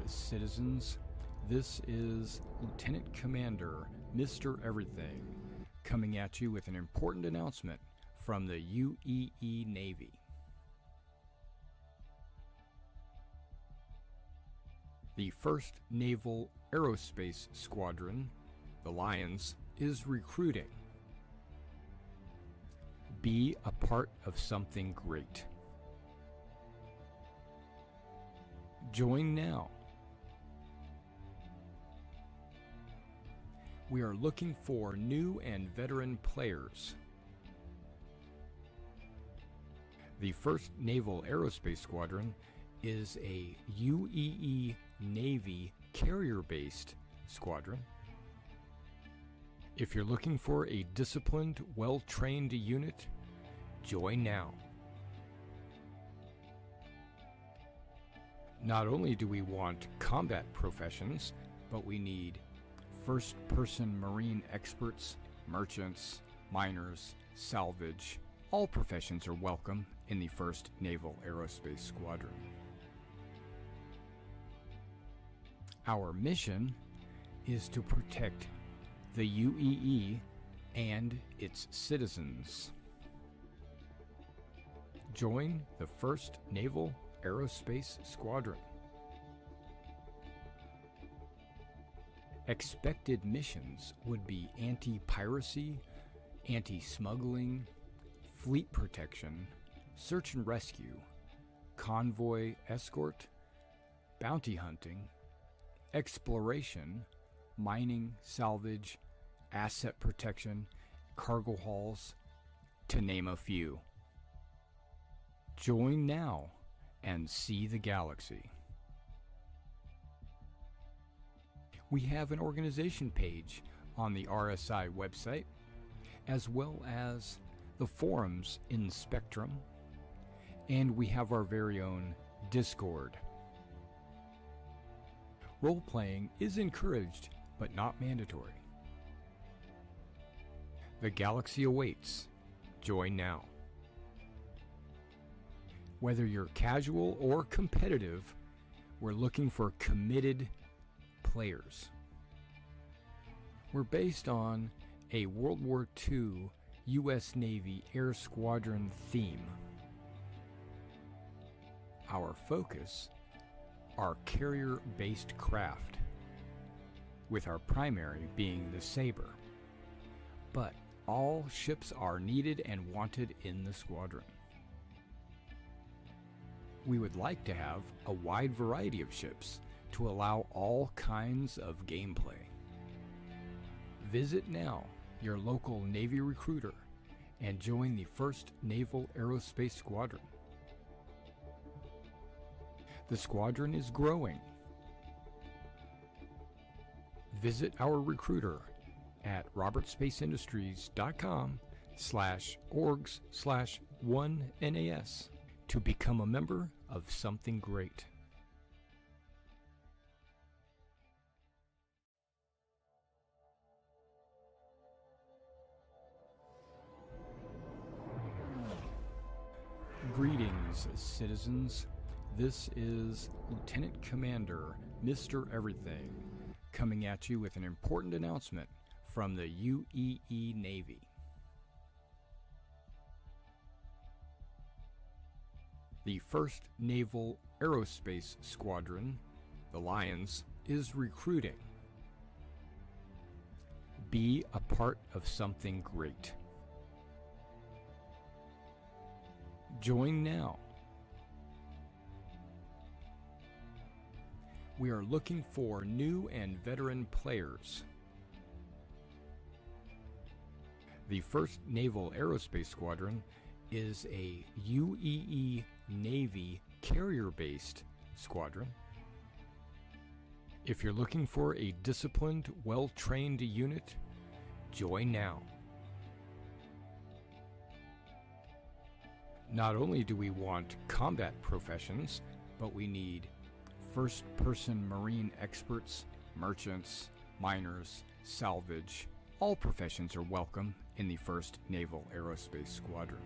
citizens. This is Lieutenant Commander Mr. Everything coming at you with an important announcement from the UEE Navy. The 1st Naval Aerospace Squadron, the Lions, is recruiting. Be a part of something great. Join now. We are looking for new and veteran players. The 1st Naval Aerospace Squadron is a UEE Navy carrier-based squadron. If you're looking for a disciplined, well-trained unit, join now. Not only do we want combat professions, but we need first-person marine experts, merchants, miners, salvage. All professions are welcome in the 1st Naval Aerospace Squadron. Our mission is to protect the UEE and its citizens. Join the 1st Naval Aerospace Squadron. Expected missions would be anti-piracy, anti-smuggling, fleet protection, search and rescue, convoy escort, bounty hunting, exploration, mining, salvage, asset protection, cargo hauls, to name a few. Join now and see the galaxy. We have an organization page on the RSI website, as well as the forums in Spectrum, and we have our very own Discord. Role-playing is encouraged, but not mandatory. The galaxy awaits. Join now. Whether you're casual or competitive, we're looking for committed players. We're based on a World War II U.S. Navy Air Squadron theme. Our focus are carrier-based craft, with our primary being the Sabre. But all ships are needed and wanted in the squadron. We would like to have a wide variety of ships to allow all kinds of gameplay. Visit now your local Navy recruiter and join the 1st Naval Aerospace Squadron. The squadron is growing. Visit our recruiter at robertspaceindustriescom/orgs/1NAS to become a member of something great. Greetings, citizens. This is Lieutenant Commander Mr. Everything coming at you with an important announcement from the UEE Navy. The 1st Naval Aerospace Squadron, the Lions, is recruiting. Be a part of something great. Join now. We are looking for new and veteran players. The 1st Naval Aerospace Squadron is a UEE Navy carrier-based squadron. If you're looking for a disciplined, well-trained unit, join now. Not only do we want combat professions, but we need first-person marine experts, merchants, miners, salvage. All professions are welcome in the 1st Naval Aerospace Squadron.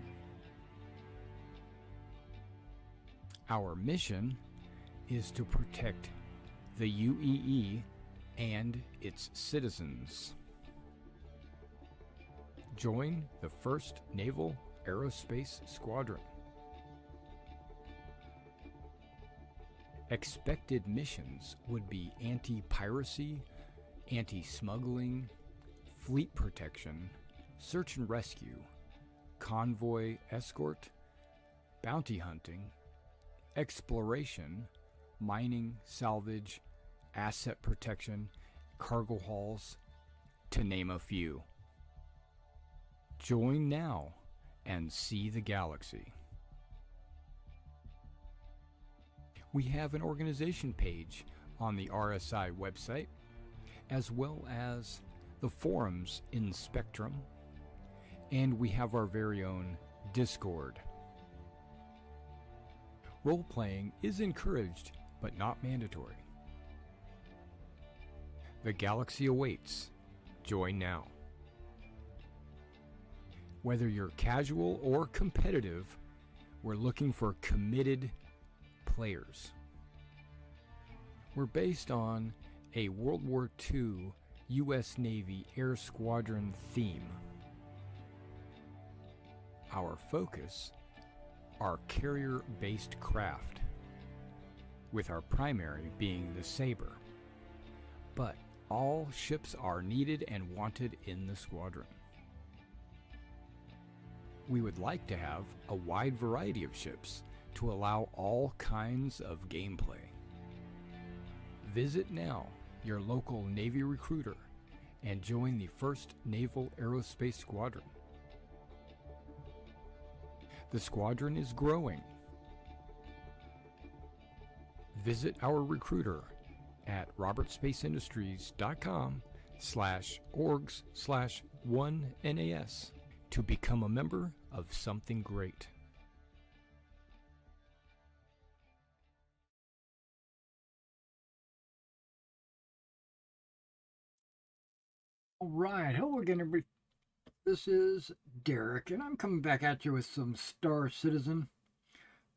Our mission is to protect the UEE and its citizens. Join the 1st Naval Aerospace Squadron. Expected missions would be anti-piracy, anti-smuggling, fleet protection, search and rescue, convoy escort, bounty hunting, exploration, mining, salvage, asset protection, cargo hauls, to name a few. Join now and see the galaxy. We have an organization page on the RSI website, as well as the forums in Spectrum, and we have our very own Discord. Role-playing is encouraged, but not mandatory. The galaxy awaits. Join now. Whether you're casual or competitive, we're looking for committed players. We're based on a World War II U.S. Navy Air Squadron theme. Our focus are carrier-based craft, with our primary being the Sabre. But all ships are needed and wanted in the squadron. We would like to have a wide variety of ships to allow all kinds of gameplay. Visit now your local Navy recruiter and join the 1st Naval Aerospace Squadron. The squadron is growing. Visit our recruiter at robertspaceindustriescom/orgs/1NAS to become a member of something great. All right, hello again, everybody. This is Derek, and I'm coming back at you with some Star Citizen.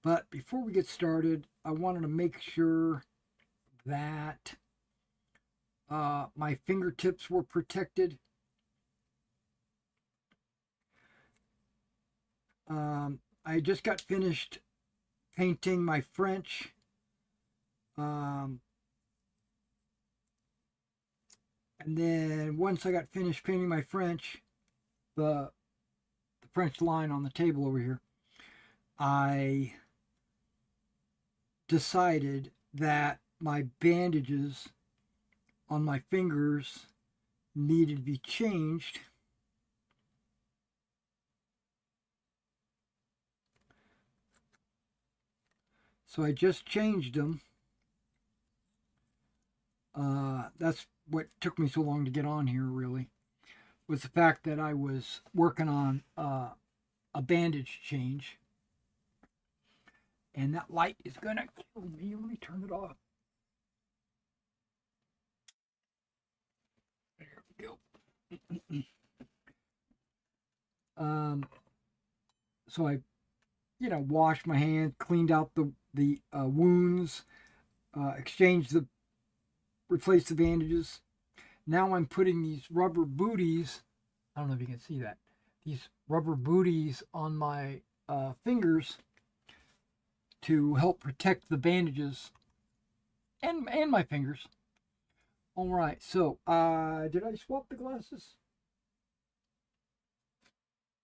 But before we get started, I wanted to make sure that my fingertips were protected. I just got finished painting my French. And then once I got finished painting my French, the French line on the table over here, I decided that my bandages on my fingers needed to be changed. So I just changed them. That's what took me so long to get on here, really, was the fact that I was working on a bandage change. And that light is going to kill me. Let me turn it off. There we go. So I, washed my hands, cleaned out the wounds, replaced the bandages. Now I'm putting these rubber booties, I don't know if you can see that, these rubber booties on my fingers to help protect the bandages and my fingers. All right, so did I swap the glasses?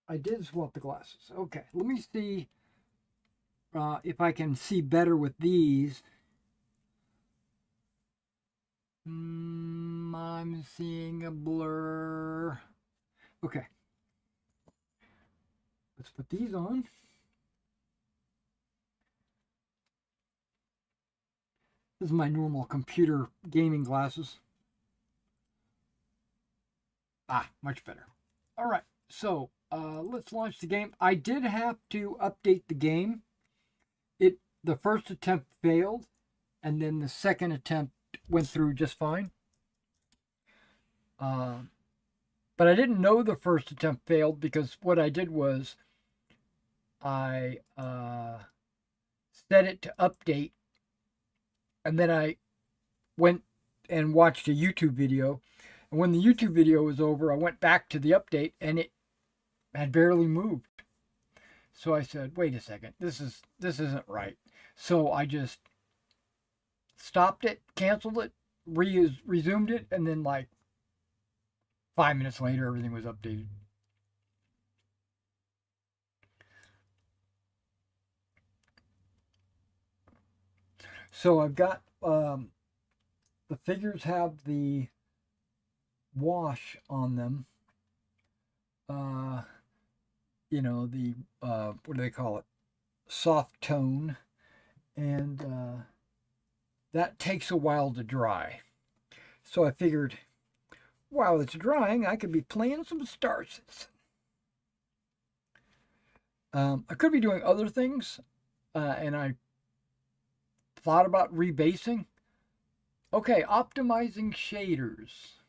I did swap the glasses. Okay, let me see if I can see better with these. I'm seeing a blur. Okay. Let's put these on. This is my normal computer gaming glasses. Much better. All right, so let's launch the game. I did have to update the game. The first attempt failed, and then the second attempt went through just fine. But I didn't know the first attempt failed because what I did was I set it to update, and then I went and watched a YouTube video. And when the YouTube video was over, I went back to the update and it had barely moved. So I said, wait a second, this isn't right. So I just stopped it, canceled it, resumed it, and then like 5 minutes later, everything was updated. So I've got the figures have the wash on them. The what do they call it? Soft tone, and that takes a while to dry. So I figured, while it's drying, I could be playing some Star Citizen. I could be doing other things, and I thought about rebasing. Okay, optimizing shaders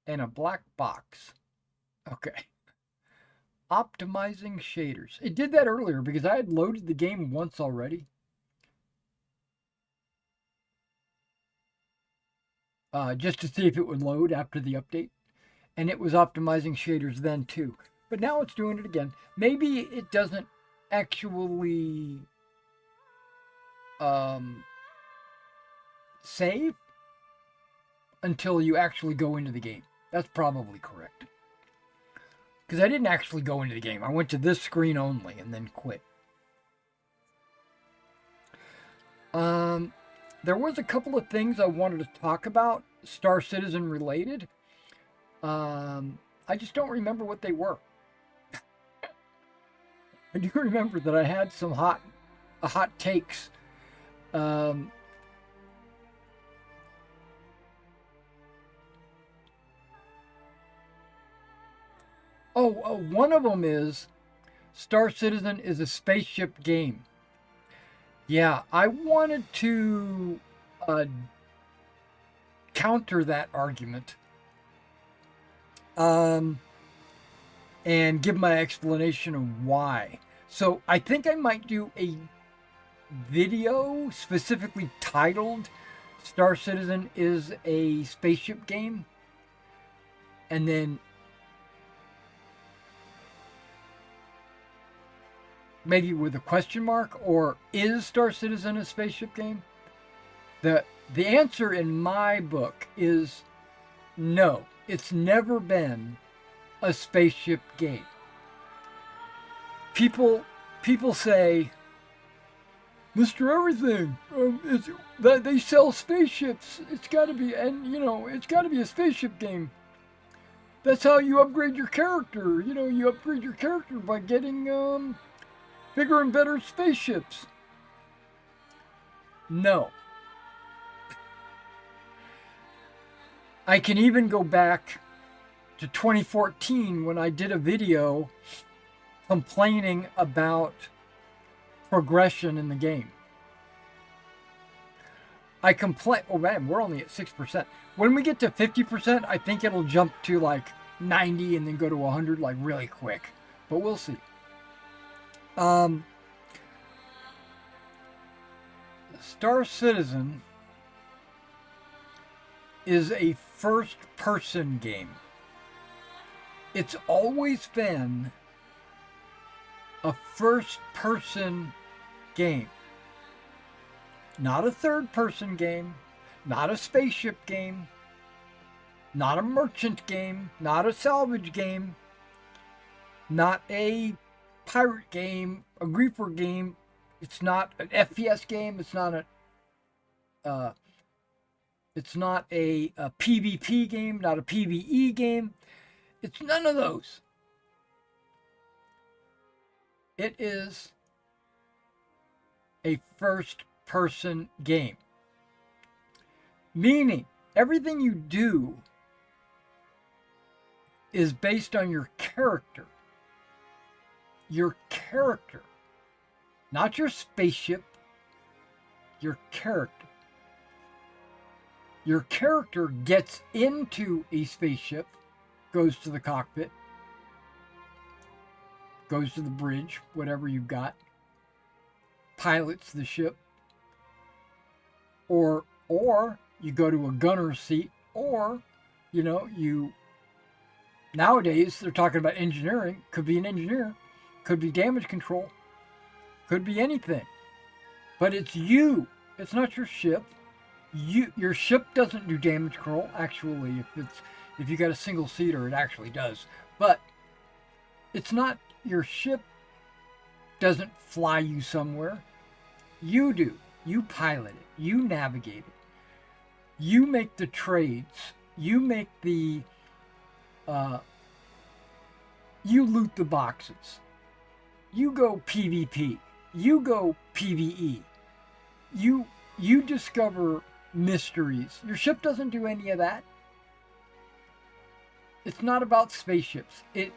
and a black box. Okay. Optimizing shaders. It did that earlier because I had loaded the game once already. Just to see if it would load after the update. And it was optimizing shaders then too. But now it's doing it again. Maybe it doesn't actually save until you actually go into the game. That's probably correct. Because I didn't actually go into the game. I went to this screen only and then quit. There was a couple of things I wanted to talk about, Star Citizen related. I just don't remember what they were. I do remember that I had some hot takes. One of them is Star Citizen is a spaceship game. Yeah, I wanted to counter that argument and give my explanation of why. So I think I might do a video specifically titled Star Citizen is a spaceship game, and then maybe with a question mark, or is Star Citizen a spaceship game? The answer in my book is no. It's never been a spaceship game. People say, Mr. Everything, they sell spaceships. It's got to be, and it's got to be a spaceship game. That's how you upgrade your character. You upgrade your character by getting bigger and better spaceships. No. I can even go back to 2014 when I did a video complaining about progression in the game. I complain. Oh man, we're only at 6%. When we get to 50%, I think it'll jump to like 90 and then go to 100 like really quick. But we'll see. Star Citizen is a first-person game. It's always been a first-person game. Not a third-person game, not a spaceship game, not a merchant game, not a salvage game, not a pirate game, a griefer game. It's not an FPS game. It's not a PvP game, not a PvE game. It's none of those. It is a first-person game. Meaning, everything you do is based on your character. Your character. Not your spaceship. Your character. Your character gets into a spaceship, goes to the cockpit, goes to the bridge, whatever you've got, pilots the ship, or or you go to a gunner's seat, or, you nowadays they're talking about engineering. Could be an engineer, could be damage control, could be anything. But it's you. It's not your ship. Your ship doesn't do damage control. Actually, if you got a single seater, it actually does. But it's not your ship. Doesn't fly you somewhere. You do. You pilot it. You navigate it. You make the trades. You make the. You loot the boxes. You go PvP. You go PvE. You discover mysteries. Your ship doesn't do any of that. It's not about spaceships. It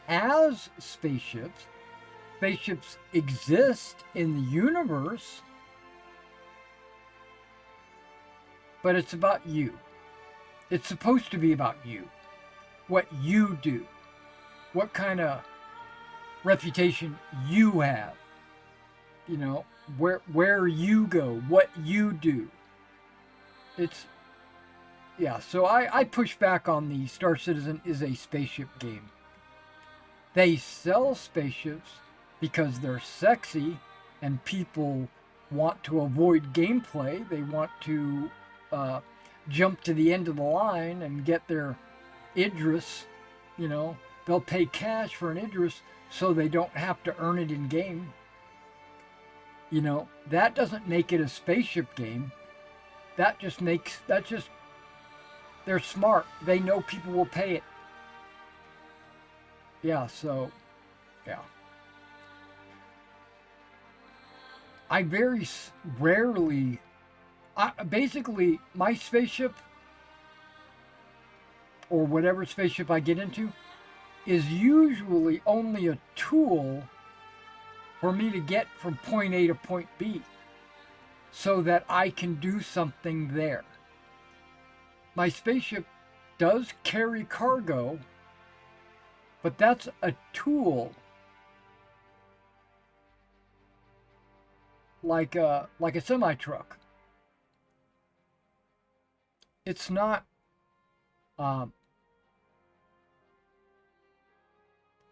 has spaceships. Spaceships exist in the universe. But it's about you. It's supposed to be about you. What you do. What kind of reputation you have. Where you go, what you do. So I push back on the Star Citizen is a spaceship game. They sell spaceships because they're sexy and people want to avoid gameplay. They want to jump to the end of the line and get their Idris. They'll pay cash for an Idris so they don't have to earn it in game. That doesn't make it a spaceship game. They're smart. They know people will pay it. Yeah. I very rarely, basically my spaceship, or whatever spaceship I get into, is usually only a tool for me to get from point A to point B so that I can do something there. My spaceship does carry cargo, but that's a tool like a semi-truck. It's not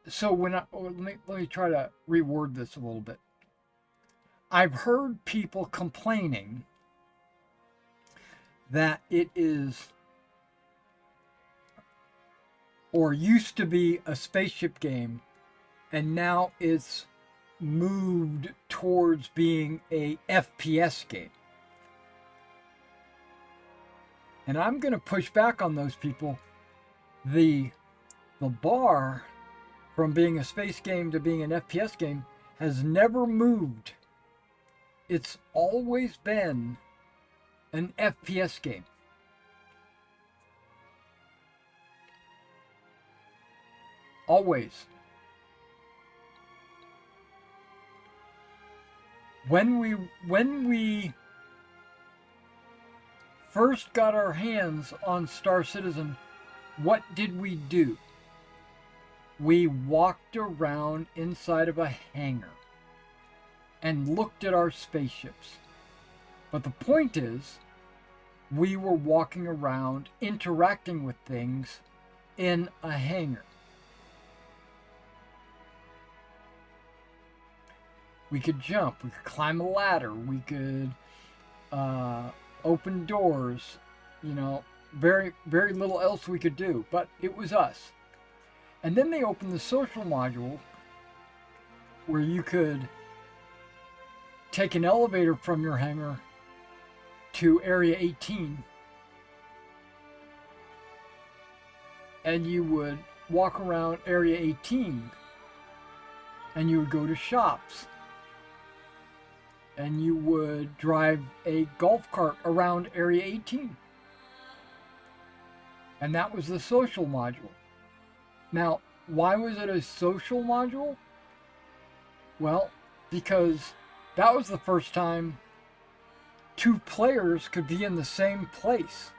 so let me try to reword this a little bit. I've heard people complaining that it is or used to be a spaceship game, and now it's moved towards being a FPS game. And I'm going to push back on those people. The bar from being a space game to being an FPS game has never moved. It's always been an FPS game. Always. When we first got our hands on Star Citizen, what did we do? We walked around inside of a hangar and looked at our spaceships. But the point is, we were walking around interacting with things in a hangar. We could jump, we could climb a ladder, we could open doors, very, very little else we could do, but it was us. And then they opened the social module where you could take an elevator from your hangar to Area 18 and you would walk around Area 18 and you would go to shops and you would drive a golf cart around Area 18. And that was the social module. Now, why was it a social module? Well, because that was the first time two players could be in the same place.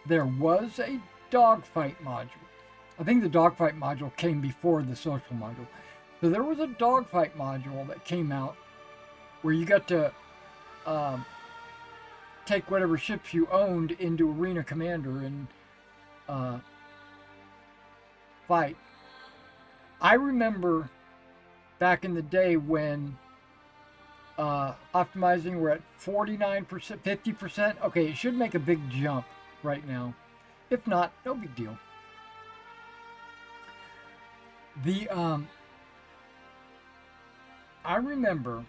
There was a dogfight module. I think the dogfight module came before the social module. So there was a dogfight module that came out where you got to um, take whatever ships you owned into Arena Commander and fight. I remember back in the day when optimizing were at 49%, 50%. Okay, it should make a big jump right now. If not, no big deal. The I remember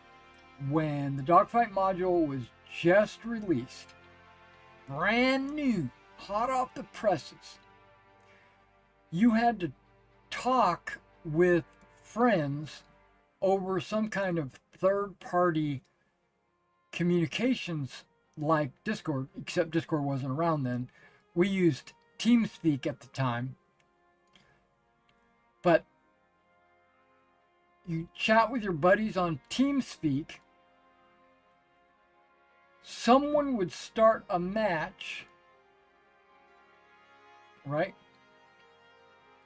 when the dogfight module was just released, brand new, hot off the presses. You had to talk with friends over some kind of third-party communications like Discord, except Discord wasn't around then. We used TeamSpeak at the time. But you chat with your buddies on TeamSpeak. Someone would start a match, right?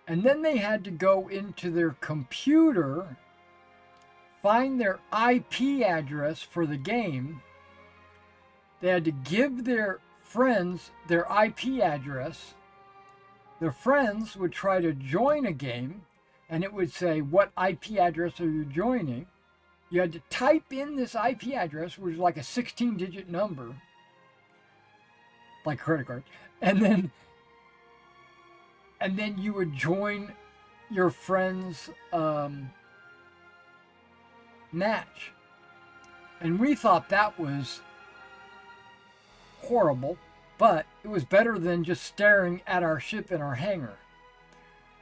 And then they had to go into their computer, find their IP address for the game. They had to give their friends their IP address. Their friends would try to join a game, and it would say, what IP address are you joining? You had to type in this IP address, which was like a 16-digit number, like a credit card, and then you would join your friend's match. And we thought that was horrible, but it was better than just staring at our ship in our hangar.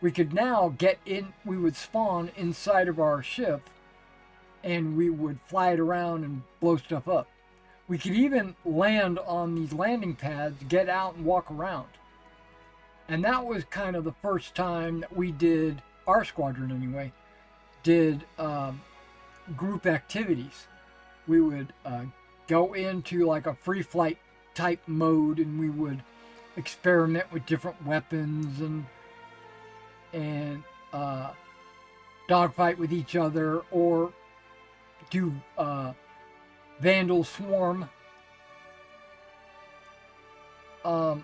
We could now get in, we would spawn inside of our ship, and we would fly it around and blow stuff up. We could even land on these landing pads, get out and walk around. And that was kind of the first time that we did, our squadron anyway, did group activities. We would go into like a free flight type mode, and we would experiment with different weapons and dogfight with each other, or do Vandal Swarm. Or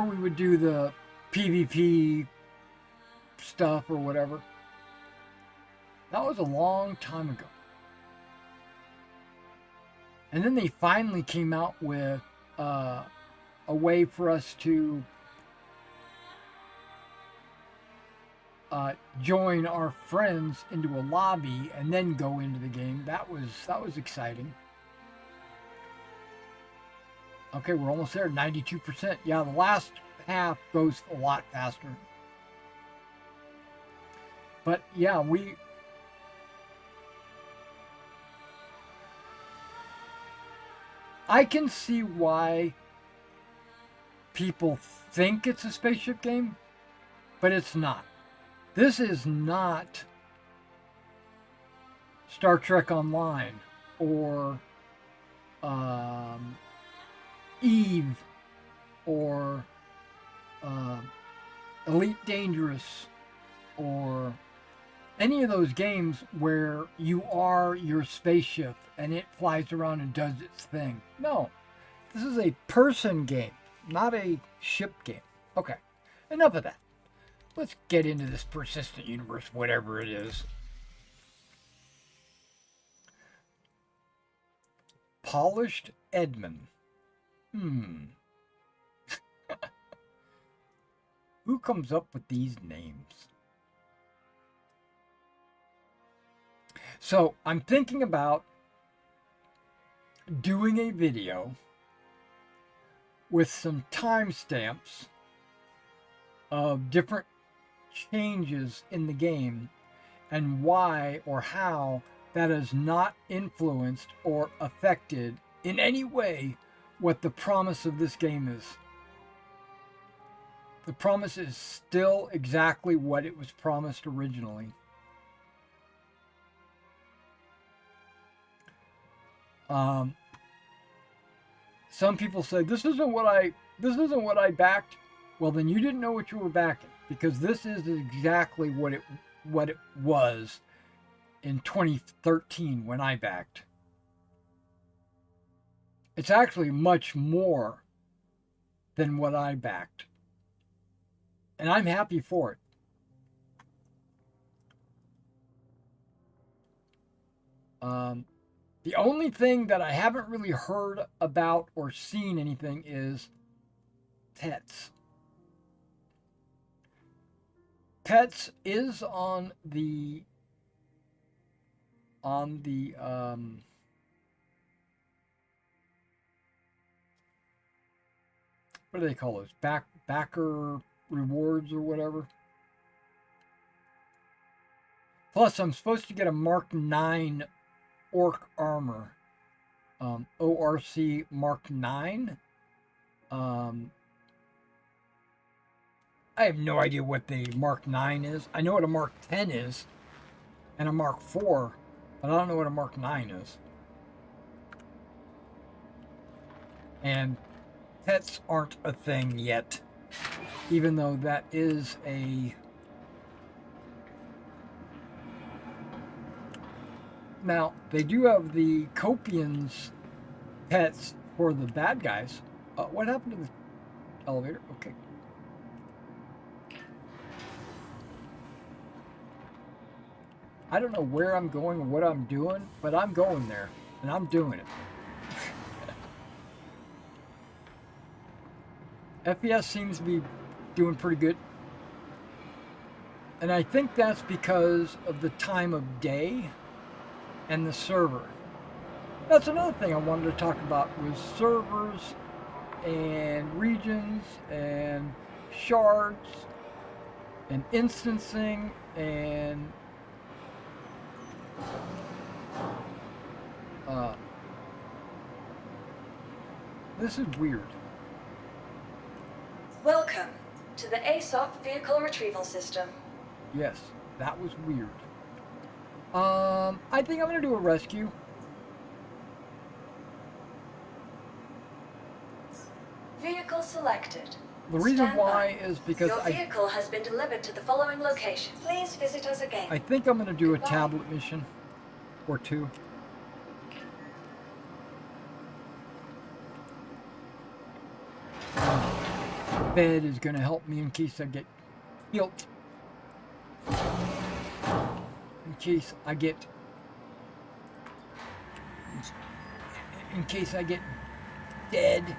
we would do the PvP stuff or whatever. That was a long time ago. And then they finally came out with a way for us to join our friends into a lobby and then go into the game. That was exciting. Okay, we're almost there, 92%. Yeah, the last half goes a lot faster. But yeah, I can see why people think it's a spaceship game, but it's not. This is not Star Trek Online or Eve or Elite Dangerous or any of those games where you are your spaceship and it flies around and does its thing. No, this is a person game, not a ship game. Okay, enough of that. Let's get into this persistent universe, whatever it is. Polished Edmund. Who comes up with these names? So I'm thinking about doing a video with some timestamps of different changes in the game and why or how that has not influenced or affected in any way what the promise of this game is. The promise is still exactly what it was promised originally. Some people say this isn't what I backed. Well, then you didn't know what you were backing. because this is exactly what it was in 2013 when I backed. It's actually much more than what I backed. And I'm happy for it. The only thing that I haven't really heard about or seen anything is pets. Pets is on the what do they call those? Backer rewards or whatever. Plus, I'm supposed to get a Mark 9 Orc armor. ORC Mark 9. I have no idea what the Mark 9 is. I know what a Mark 10 is and a Mark 4, but I don't know what a Mark 9 is. And pets aren't a thing yet, even though that is a... Now, they do have the Copians pets for the bad guys. What happened to the elevator? Okay. I don't know where I'm going or what I'm doing, but I'm going there, and I'm doing it. FPS seems to be doing pretty good. And I think that's because of the time of day and the server. That's another thing I wanted to talk about was servers and regions and shards and instancing and this is weird. Welcome to the ASOP Vehicle Retrieval System. Yes, that was weird. I think I'm gonna do a rescue. Vehicle selected. The reason Stand why by. is because Your vehicle has been delivered to the following location. Please visit us again. I think I'm gonna do a Goodbye. tablet mission or two. Bed is gonna help me in case I get killed. In case I get dead.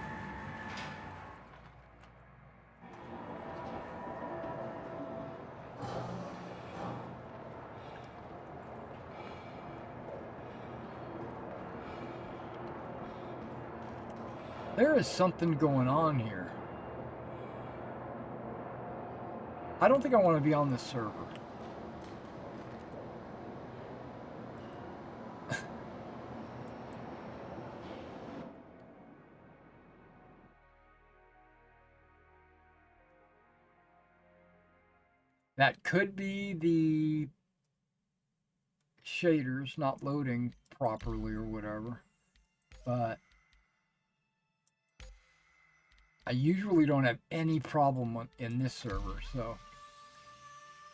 There is something going on here. I don't think I want to be on this server. That could be the shaders not loading properly or whatever, but I usually don't have any problem in this server, so,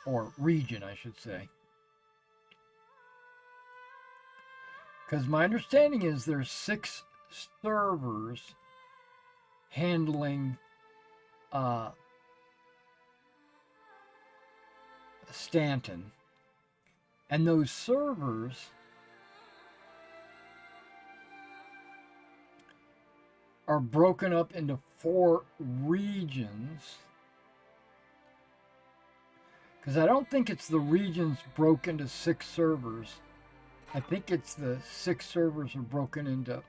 or region, I should say. Because my understanding is there's 6 servers handling Stanton. And those servers are broken up into 4 regions. Because I don't think it's the regions broken into 6 servers. I think it's the 6 servers are broken into...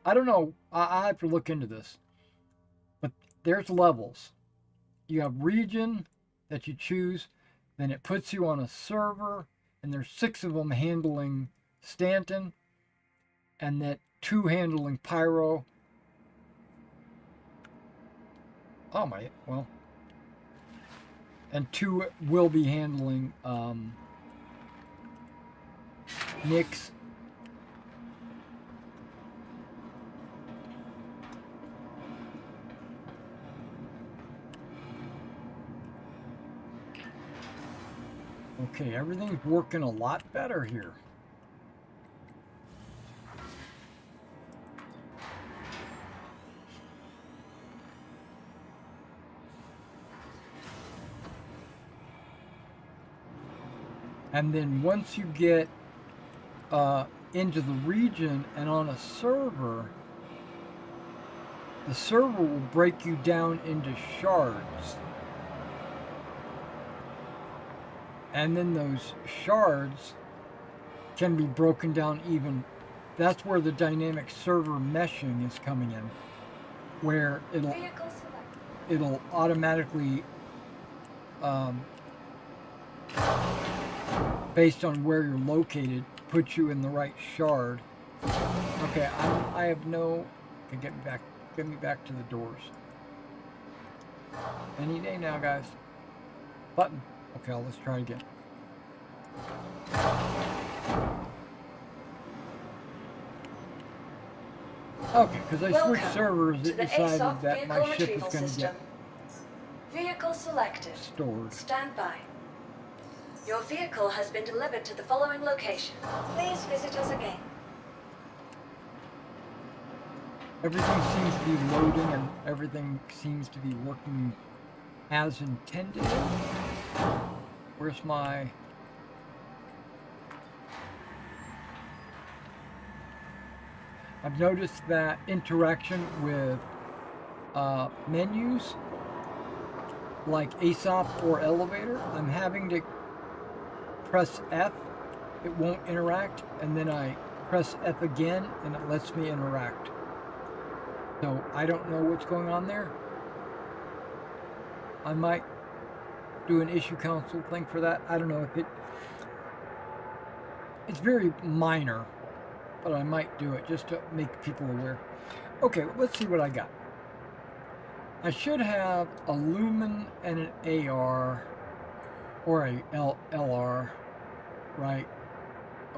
I don't know. I have to look into this. But there's levels. You have region that you choose. Then it puts you on a server. And there's 6 of them handling Stanton. And then 2 handling Pyro. Oh my, well. And 2 will be handling Nyx. Okay, everything's working a lot better here. And then once you get into the region and on a server, the server will break you down into shards. And then those shards can be broken down even. That's where the dynamic server meshing is coming in, where it'll automatically, based on where you're located, put you in the right shard. Okay, I have no. Okay, get me back to the doors. Any day now, guys. Button. Okay, let's try again. Okay, because I switched servers, it decided that my ship was going to get vehicle selected. stored. Stand by. Your vehicle has been delivered to the following location. Please visit us again. Everything seems to be loading and everything seems to be working as intended. Where's my... I've noticed that interaction with menus like ASOP or elevator, I'm having to press F, it won't interact, and then I press F again and it lets me interact. So I don't know what's going on there. I might do an issue council thing for that. I don't know if it's very minor, but I might do it just to make people aware. Okay, let's see what I got. I should have a Lumen and an AR or a LR, right?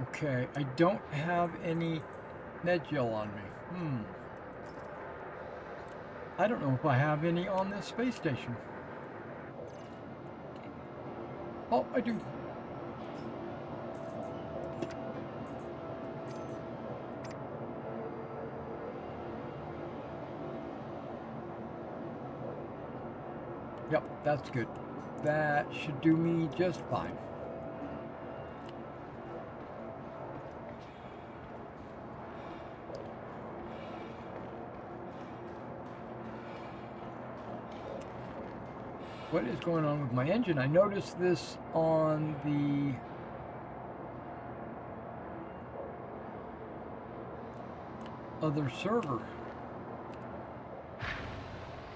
Okay, I don't have any Medgel on me. I don't know if I have any on this space station. Oh, I do. Yep, that's good. That should do me just fine. What is going on with my engine? I noticed this on the other server.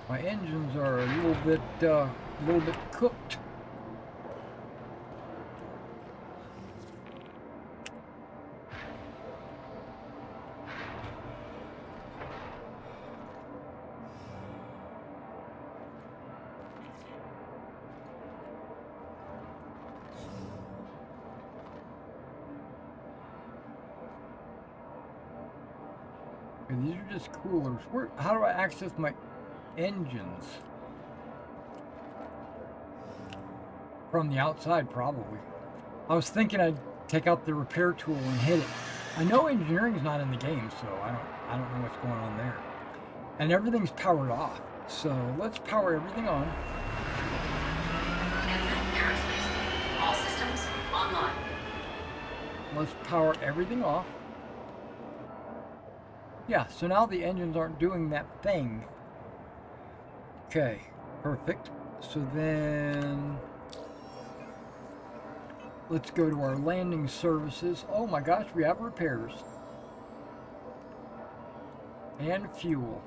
My engines are a little bit cooked. And these are just coolers. How do I access my engines? From the outside, probably. I was thinking I'd take out the repair tool and hit it. I know engineering's not in the game, so I don't know what's going on there. And everything's powered off. So let's power everything on. All systems online. Let's power everything off. Yeah, so now the engines aren't doing that thing. Okay, perfect. So then let's go to our landing services. Oh my gosh, we have repairs. And fuel.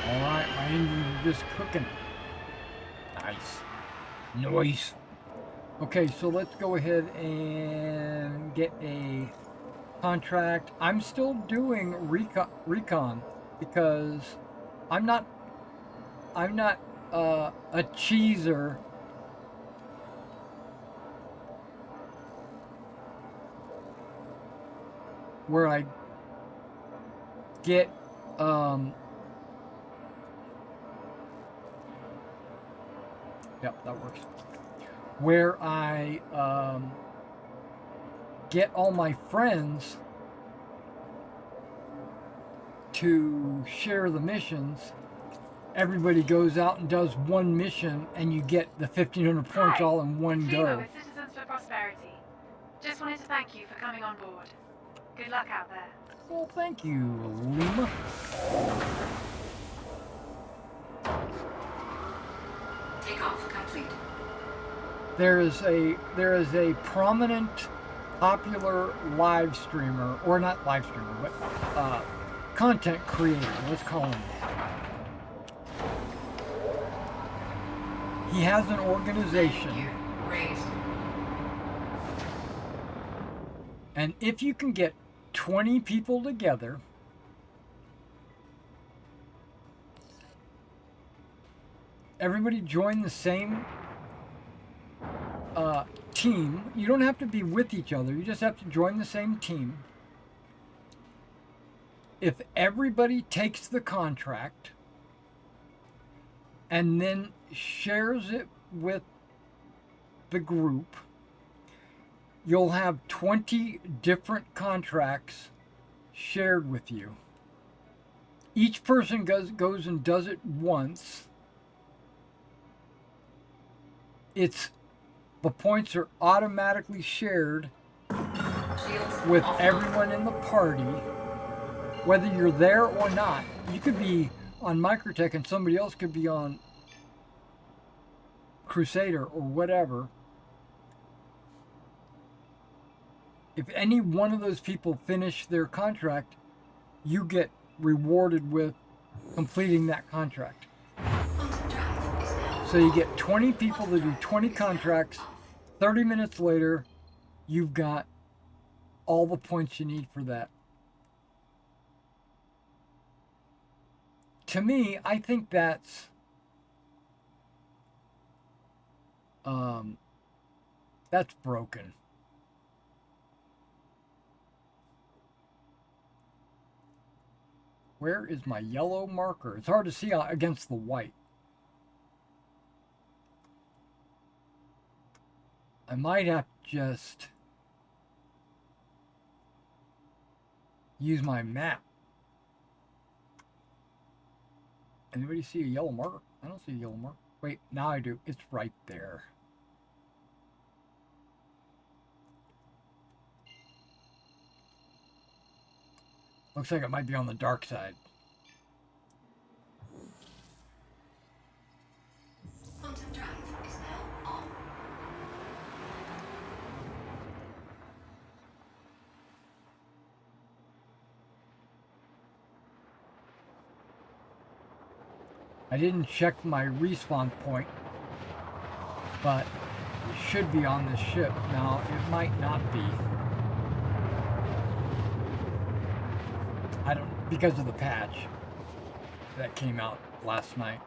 Alright, my engines are just cooking. Nice. Nice. Okay, so let's go ahead and get a contract. I'm still doing recon because I'm not a cheeser where I get yep, that works. Where I get all my friends to share the missions. Everybody goes out and does one mission, and you get the 1,500 points all in one it's go. Lima with Citizens for Prosperity. Just wanted to thank you for coming on board. Good luck out there. Well, thank you, Lima. Takeoff complete. There is a prominent, popular live streamer, or not live streamer, but content creator. Let's call him that. He has an organization, Raised. and if you can get 20 people together, everybody join the same team. You don't have to be with each other. You just have to join the same team. If everybody takes the contract and then shares it with the group, you'll have 20 different contracts shared with you. Each person goes and does it once. The points are automatically shared with everyone in the party, whether you're there or not. You could be on Microtech and somebody else could be on Crusader or whatever. If any one of those people finish their contract, you get rewarded with completing that contract. So you get 20 people to do 20 contracts. 30 minutes later, you've got all the points you need for that. To me, I think that's broken. Where is my yellow marker? It's hard to see against the white. I might have to just use my map. Anybody see a yellow marker? I don't see a yellow marker. Wait, now I do. It's right there. Looks like it might be on the dark side. Quantum drive is now on. I didn't check my respawn point, but it should be on this ship. Now, it might not be. I don't, because of the patch that came out last night.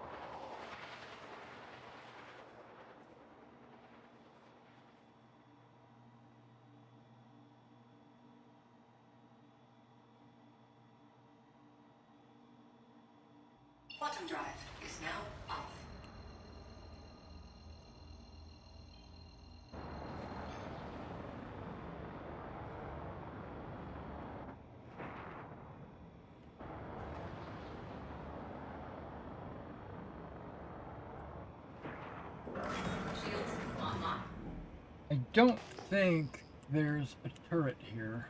Quantum drive is now off. Shields online. I don't think there's a turret here.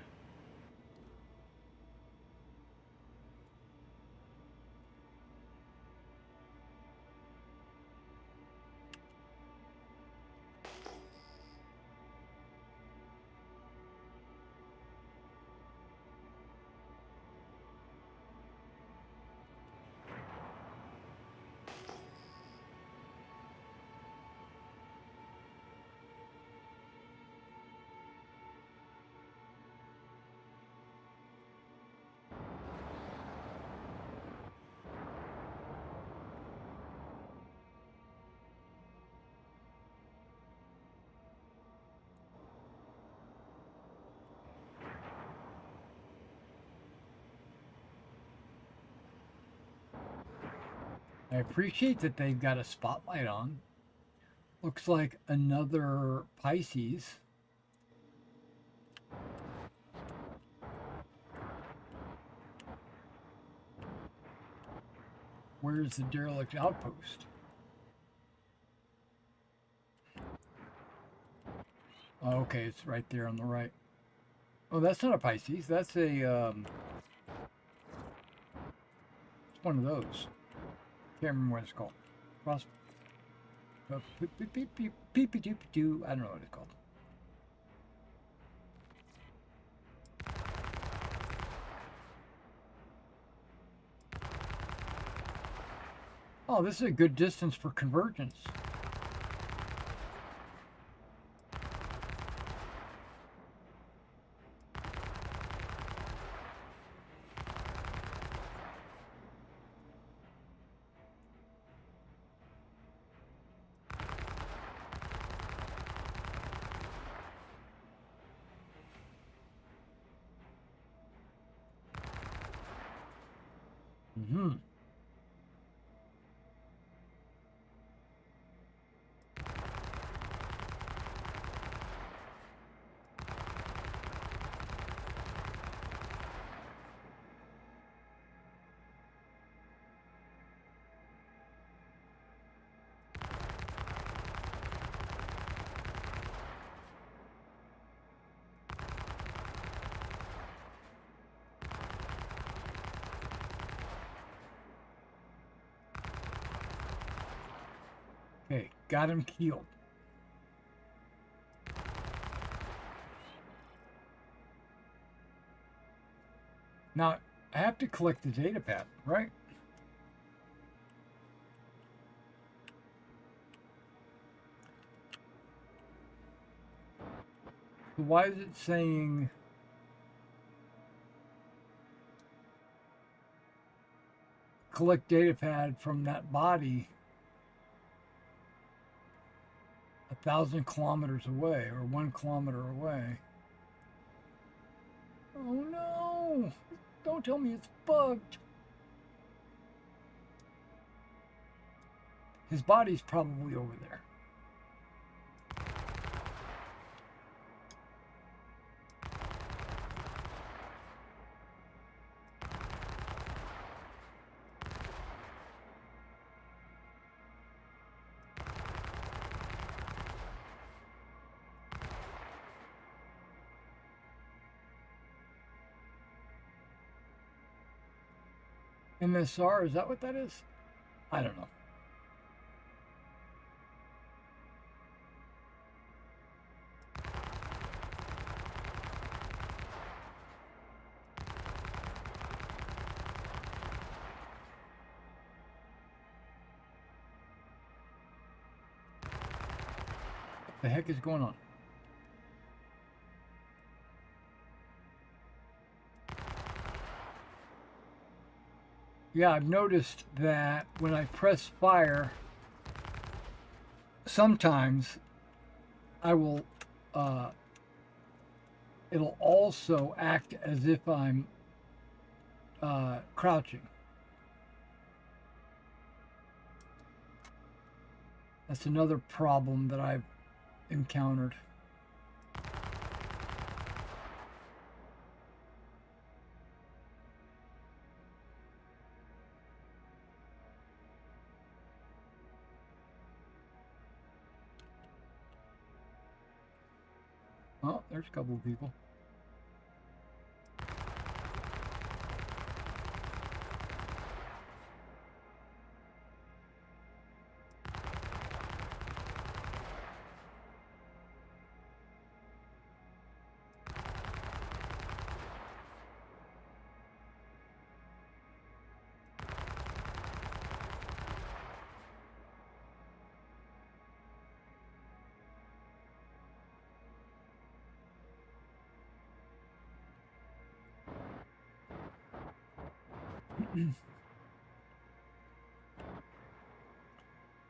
I appreciate that they've got a spotlight on. Looks like another Pisces. Where's the derelict outpost? Oh, okay, it's right there on the right. Oh, that's not a Pisces. That's a, it's one of those. Can't remember what it's called. Cross. I don't know what it's called. Oh, this is a good distance for convergence. Mm-hmm. Okay, got him keeled. Now, I have to collect the data pad, right? So why is it saying collect data pad from that body 1,000 kilometers away or 1 kilometer away? Oh no! Don't tell me it's bugged. His body's probably over there. MSR, is that what that is? I don't know. What the heck is going on? Yeah, I've noticed that when I press fire, sometimes I will, it'll also act as if I'm crouching. That's another problem that I've encountered. Oh, there's a couple of people.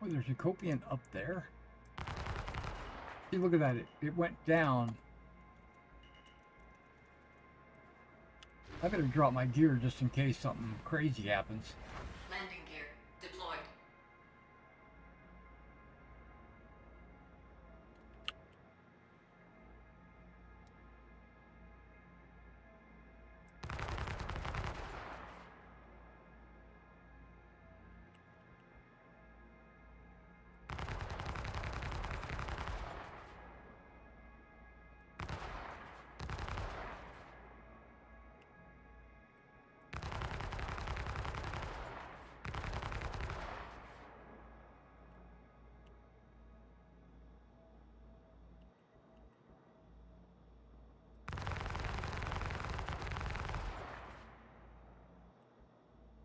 Oh, there's a Copian up there. See, look at that. It went down. I better drop my gear just in case something crazy happens. Landing gear deployed.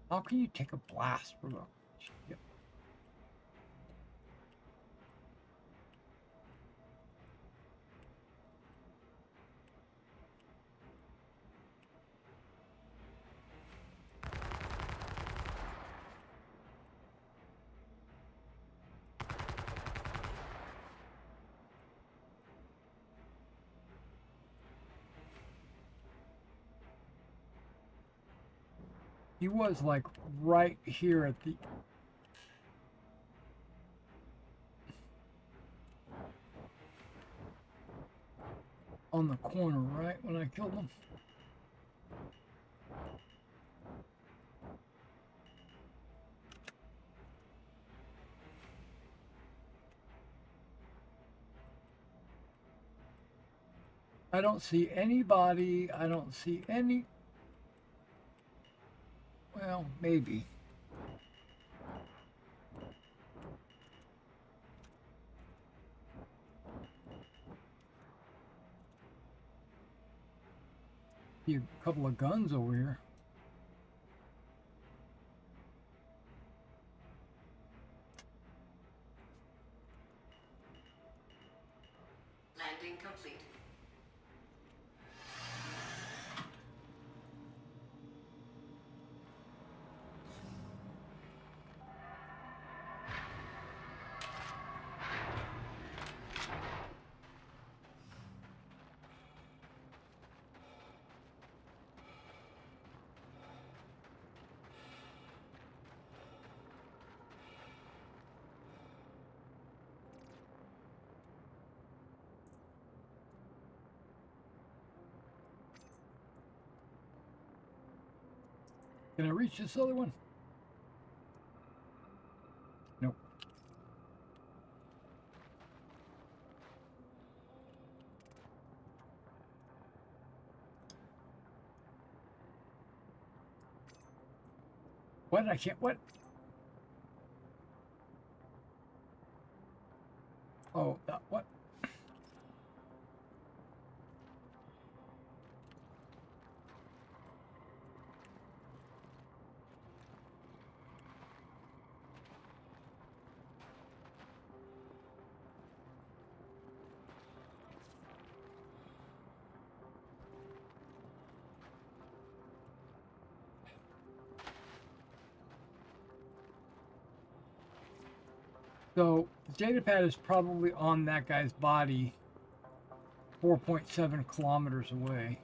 How can you take a blast from a ship? He was like right here at the on the corner, right when I killed him. I don't see anybody. I don't see any. Well, maybe. See a couple of guns over here. Landing complete. Can I reach this other one? Nope. What? I can't. What? Oh, what? So the data pad is probably on that guy's body, 4.7 kilometers away.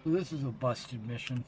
So this is a busted mission.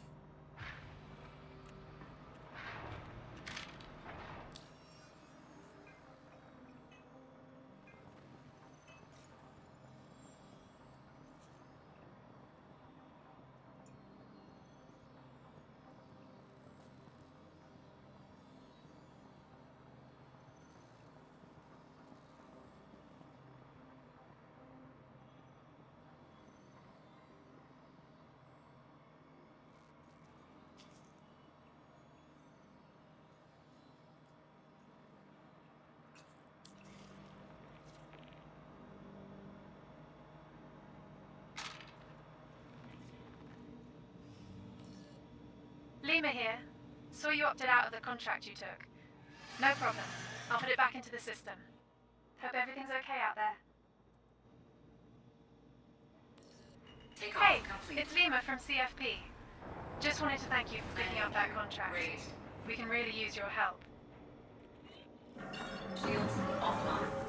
Lima here. Saw you opted out of the contract you took. No problem. I'll put it back into the system. Hope everything's okay out there. Takeoff Hey, complete. it's Lima from CFP. Just wanted to thank you for picking up that contract. Raised. We can really use your help. Shields offline.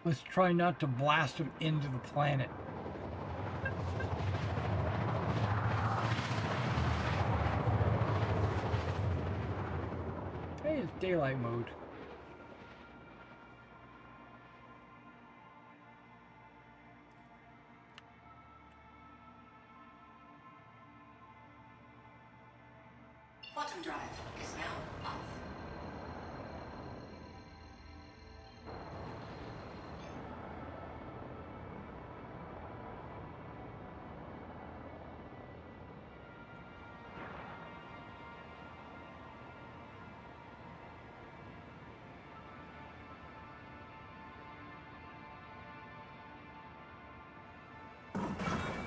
Let's try not to blast them into the planet. Hey, it's daylight mode. Quantum drive is now off.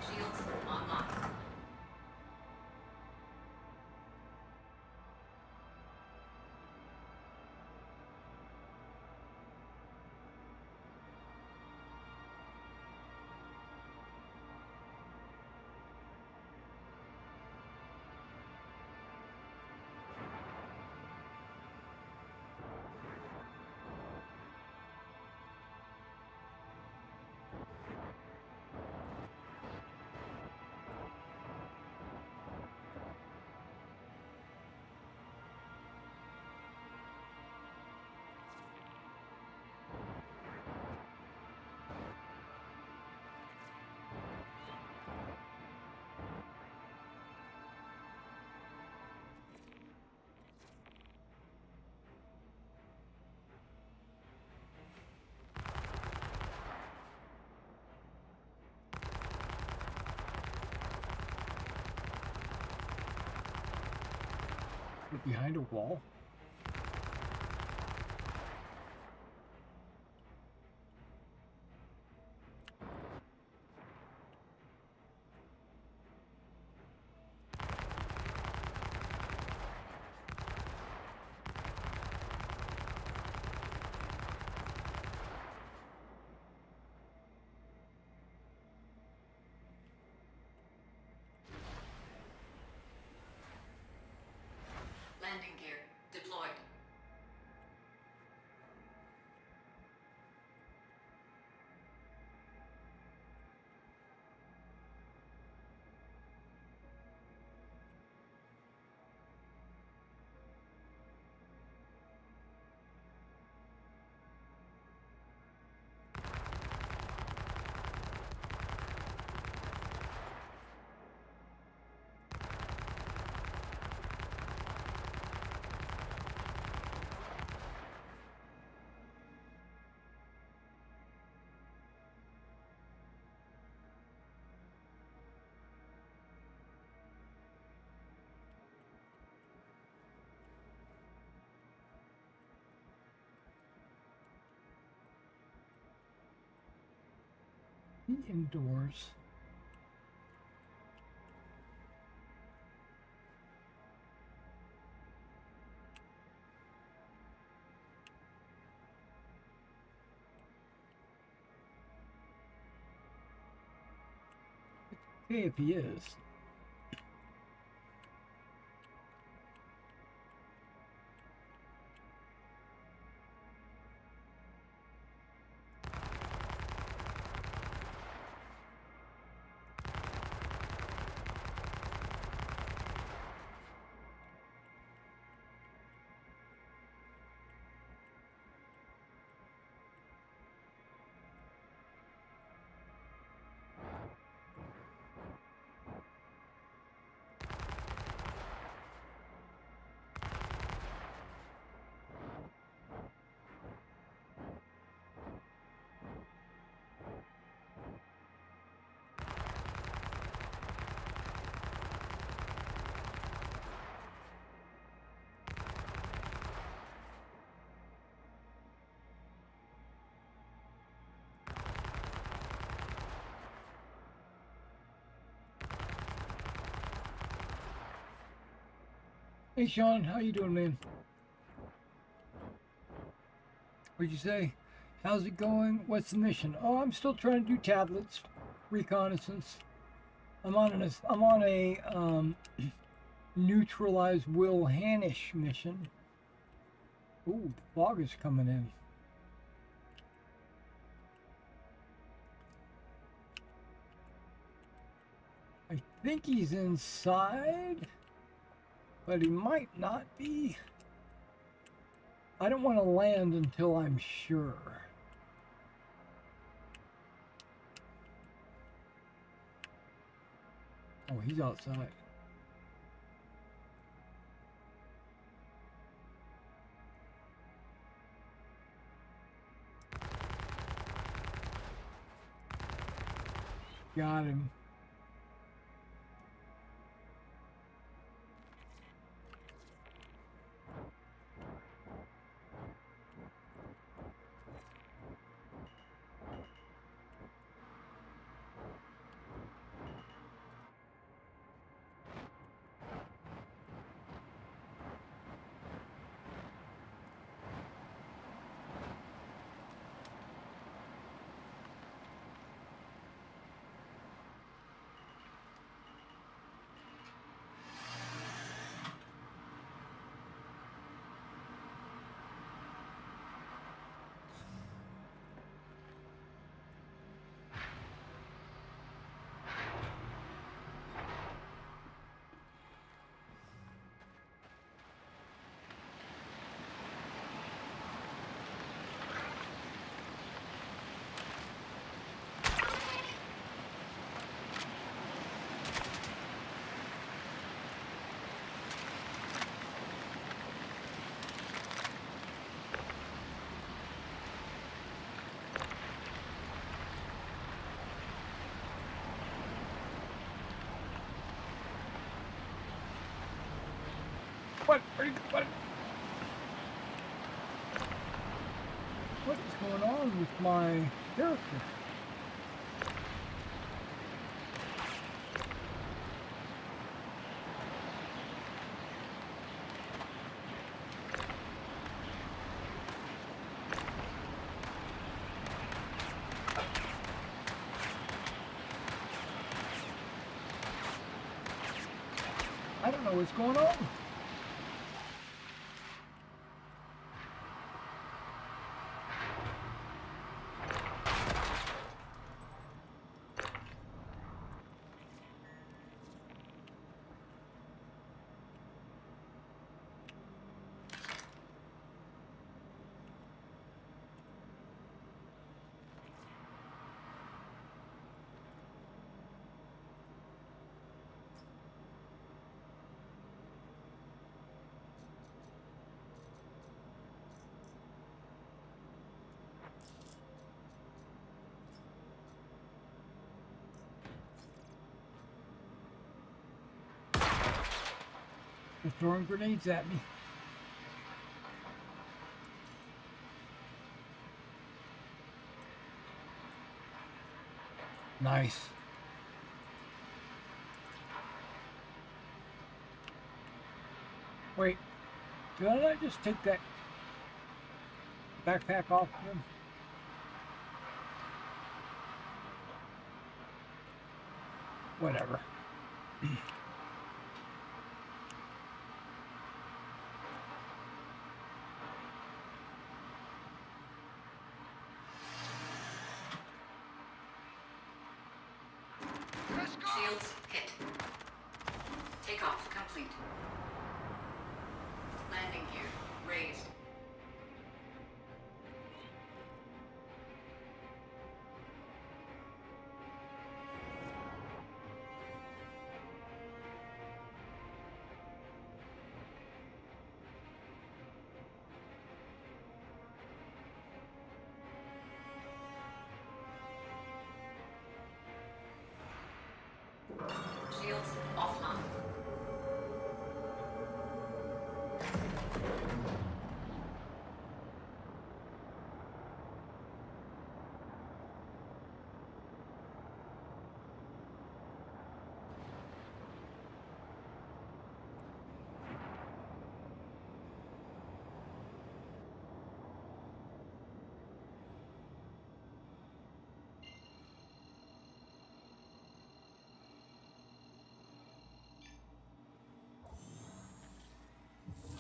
Shields online. Behind a wall? Landing gear deployed. Indoors. Okay, if he is. Hey Sean, how you doing, man? What'd you say? How's it going? What's the mission? Oh, I'm still trying to do tablets, reconnaissance. I'm on a neutralize Will Hanish mission. Ooh, the fog is coming in. think he's inside, but he might not be. I don't want to land until I'm sure. Oh, he's outside. Got him. What? What is going on with my character? I don't know what's going on. They're throwing grenades at me. Nice. Wait, did I not just take that backpack off of him? Whatever. Shields hit. Takeoff complete. Landing gear raised. Shields offline.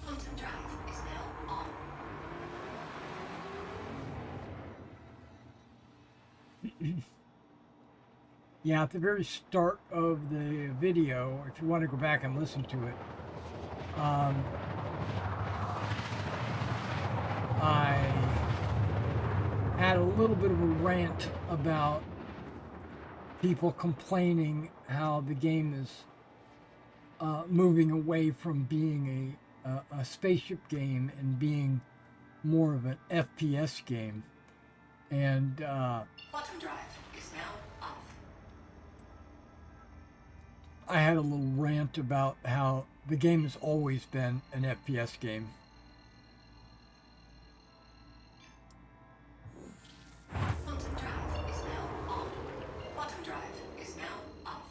Quantum drive is now on. Yeah, at the very start of the video, if you want to go back and listen to it, I had a little bit of a rant about people complaining how the game is moving away from being a spaceship game and being more of an FPS game. And Quantum drive is now off. I had a little rant about how the game has always been an FPS game. Quantum drive is now on. Quantum drive is now off.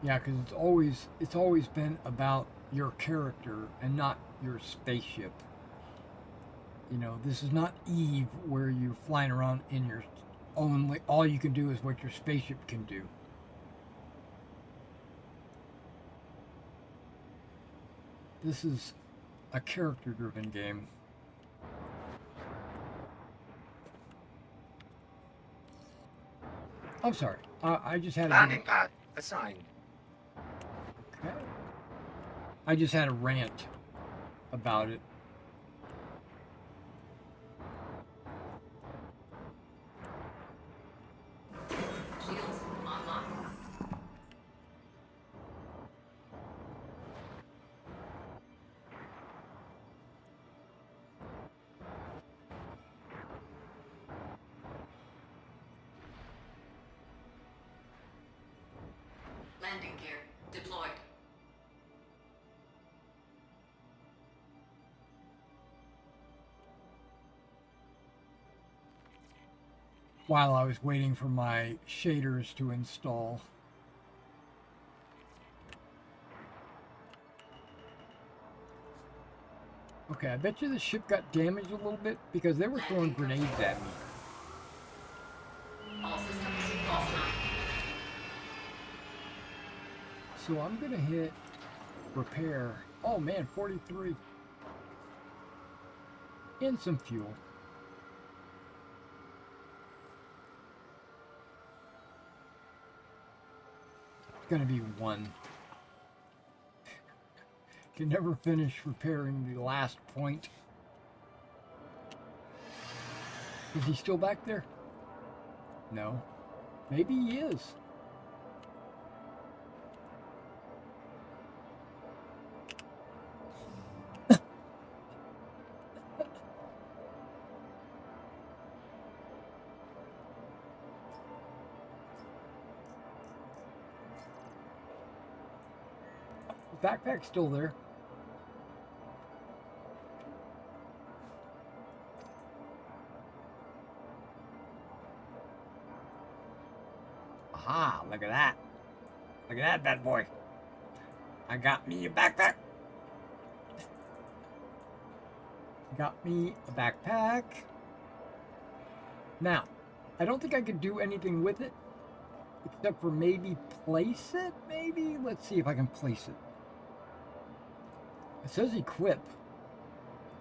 Yeah, because it's always been about your character and not your spaceship. You know, this is not Eve where you're flying around in your only all you can do is what your spaceship can do. This is a character-driven game. I'm sorry. I just had Landing pad assigned. Okay. I just had a rant about it. Shields online. Landing gear deployed. While I was waiting for my shaders to install. Okay, I bet you the ship got damaged a little bit because they were throwing grenades at me. All systems offline. So I'm gonna hit repair. Oh man, 43. And some fuel. It's gonna be 1. Can never finish repairing the last point. Is he still back there? No. Maybe he is. Backpack's still there. Aha, look at that. Look at that bad boy. I got me a backpack. Got me a backpack. Now, I don't think I could do anything with it. Except for maybe place it, maybe? Let's see if I can place it. It says equip.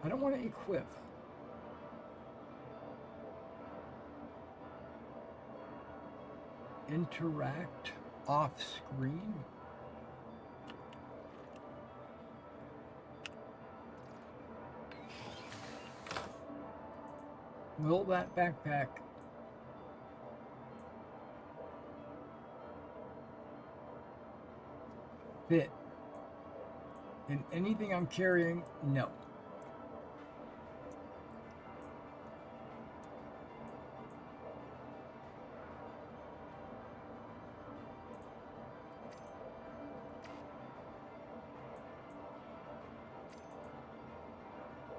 I don't want to equip. Interact off screen. Will that backpack fit in anything I'm carrying? No.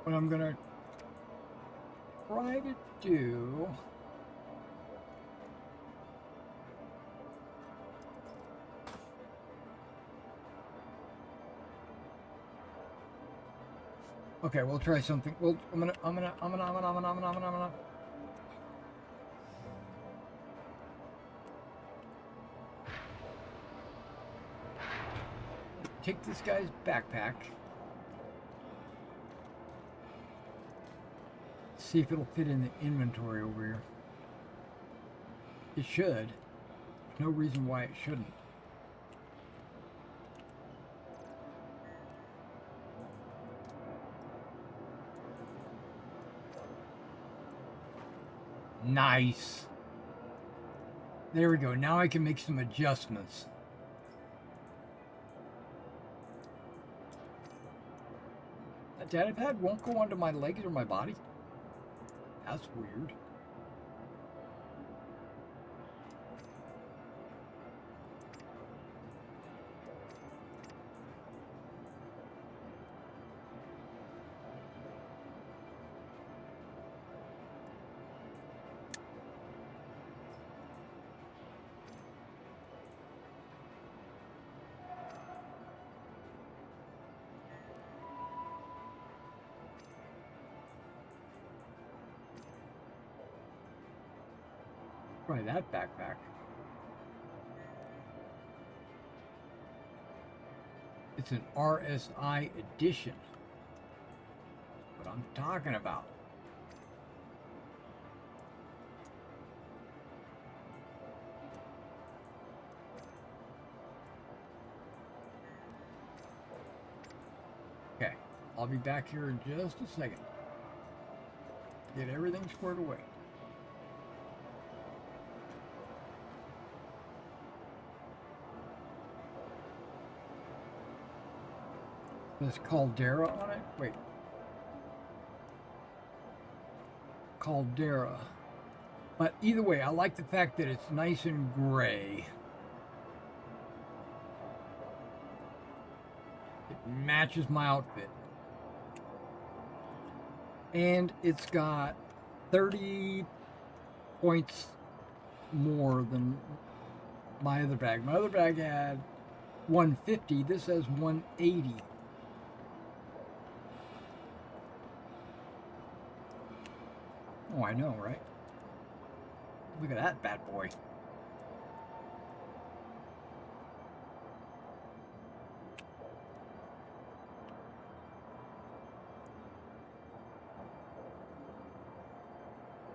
What I'm gonna try to do okay, we'll try something. I'm gonna take this guy's backpack. See if it'll fit in the inventory over here. It should. No reason why it shouldn't. Nice. There we go. Now I can make some adjustments. That data pad won't go onto my legs or my body? That's weird. Try that backpack. It's an RSI edition. That's what I'm talking about. Okay, I'll be back here in just a second. Get everything squared away. There's Caldera on it? Wait. Caldera. But either way, I like the fact that it's nice and gray. It matches my outfit. And it's got 30 points more than my other bag. My other bag had 150. This has 180. Oh, I know, right? Look at that bad boy.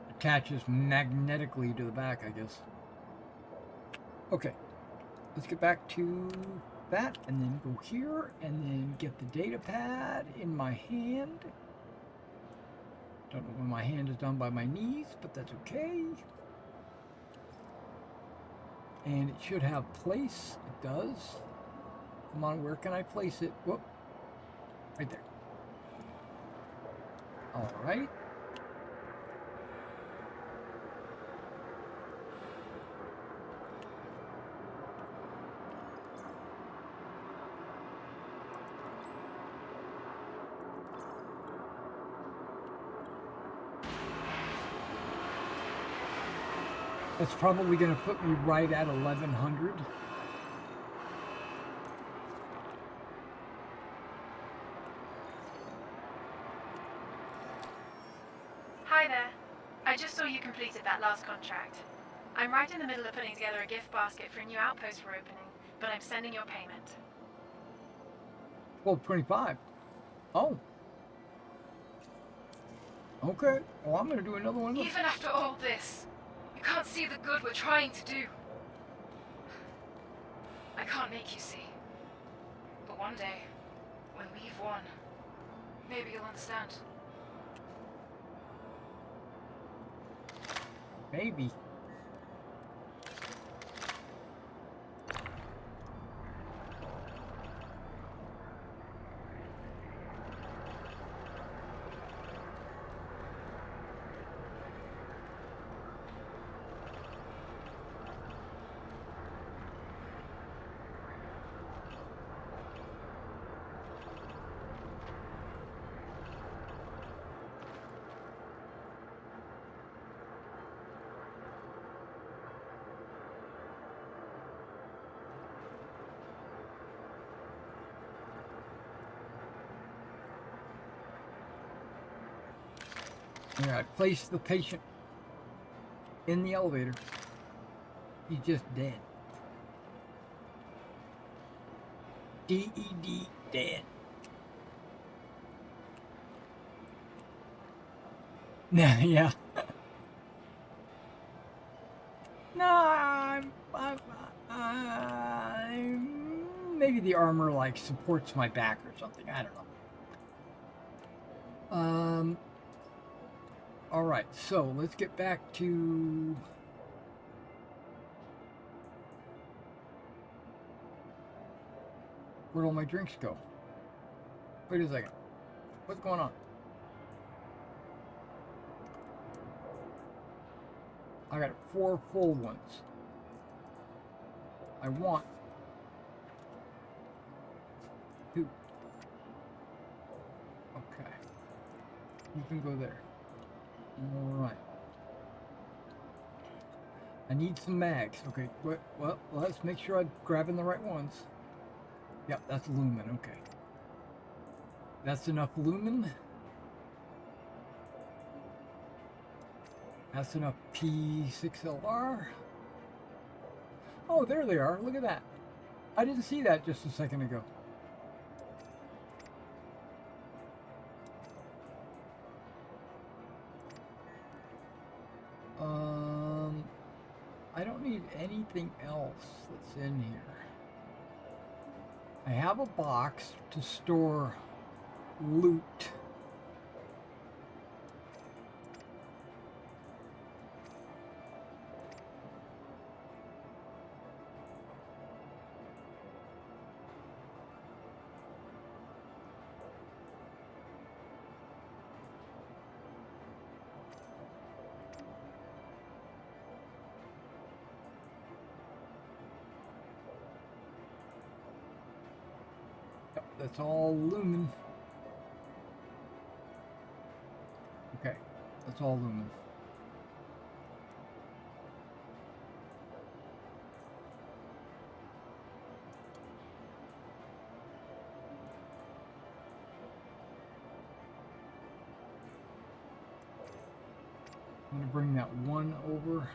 Attaches magnetically to the back, I guess. Okay, let's get back to that and then go here and then get the data pad in my hand. Don't know when my hand is down by my knees, but that's okay. And it should have place. It does. Come on, where can I place it? Whoop. Right there. All right. That's probably going to put me right at 1100. Hi there. I just saw you completed that last contract. I'm right in the middle of putting together a gift basket for a new outpost we're opening, but I'm sending your payment. 1225. Oh. Okay. Well, I'm going to do another one. Even after all this, you can't see the good we're trying to do. I can't make you see. But one day, when we've won, maybe you'll understand. Maybe. Yeah, I placed the patient in the elevator. He's just dead. D-E-D, dead. Yeah. No, maybe the armor like supports my back or something. I don't know. All right, so let's get back to. Where'd all my drinks go? Wait a second. What's going on? I got 4 full ones. I want 2. Okay. You can go there. All right. I need some mags. Okay. Well, let's make sure I'm grabbing the right ones. Yep, that's lumen. Okay. That's enough lumen. That's enough P6LR. Oh, there they are. Look at that. I didn't see that just a second ago. I don't need anything else that's in here. I have a box to store loot. Yep, that's all lumen. Okay, that's all lumen. I'm going to bring that one over.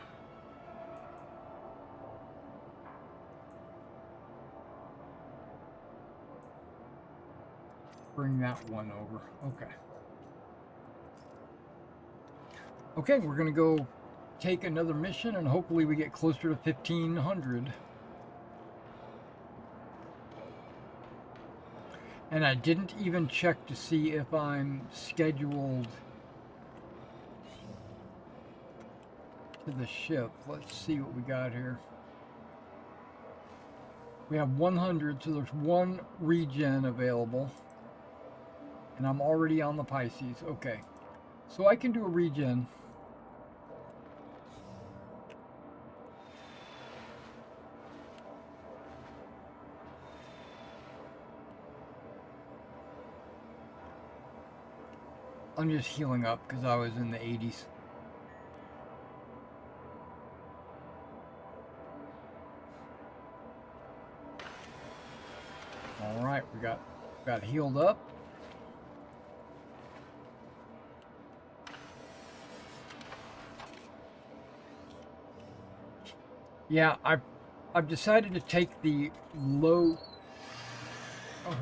Bring that one over. Okay. Okay, we're going to go take another mission and hopefully we get closer to 1500. And I didn't even check to see if I'm scheduled to the ship. Let's see what we got here. We have 100, so there's 1 regen available. And I'm already on the Pisces. Okay. So I can do a regen. I'm just healing up because I was in the 80s. All right, we got healed up. Yeah, I've decided to take the low. Oh.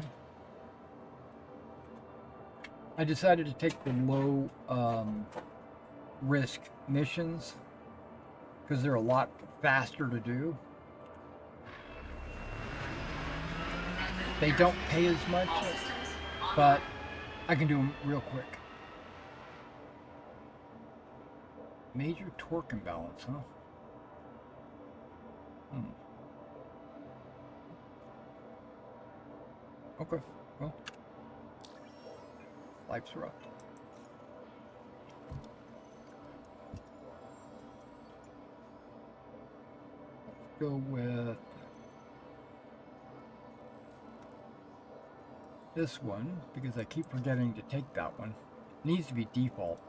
I decided to take the low risk missions because they're a lot faster to do. They don't pay as much, but I can do them real quick. Major torque imbalance, huh? Okay, well, life's rough. Let's go with this one because I keep forgetting to take that one. It needs to be default.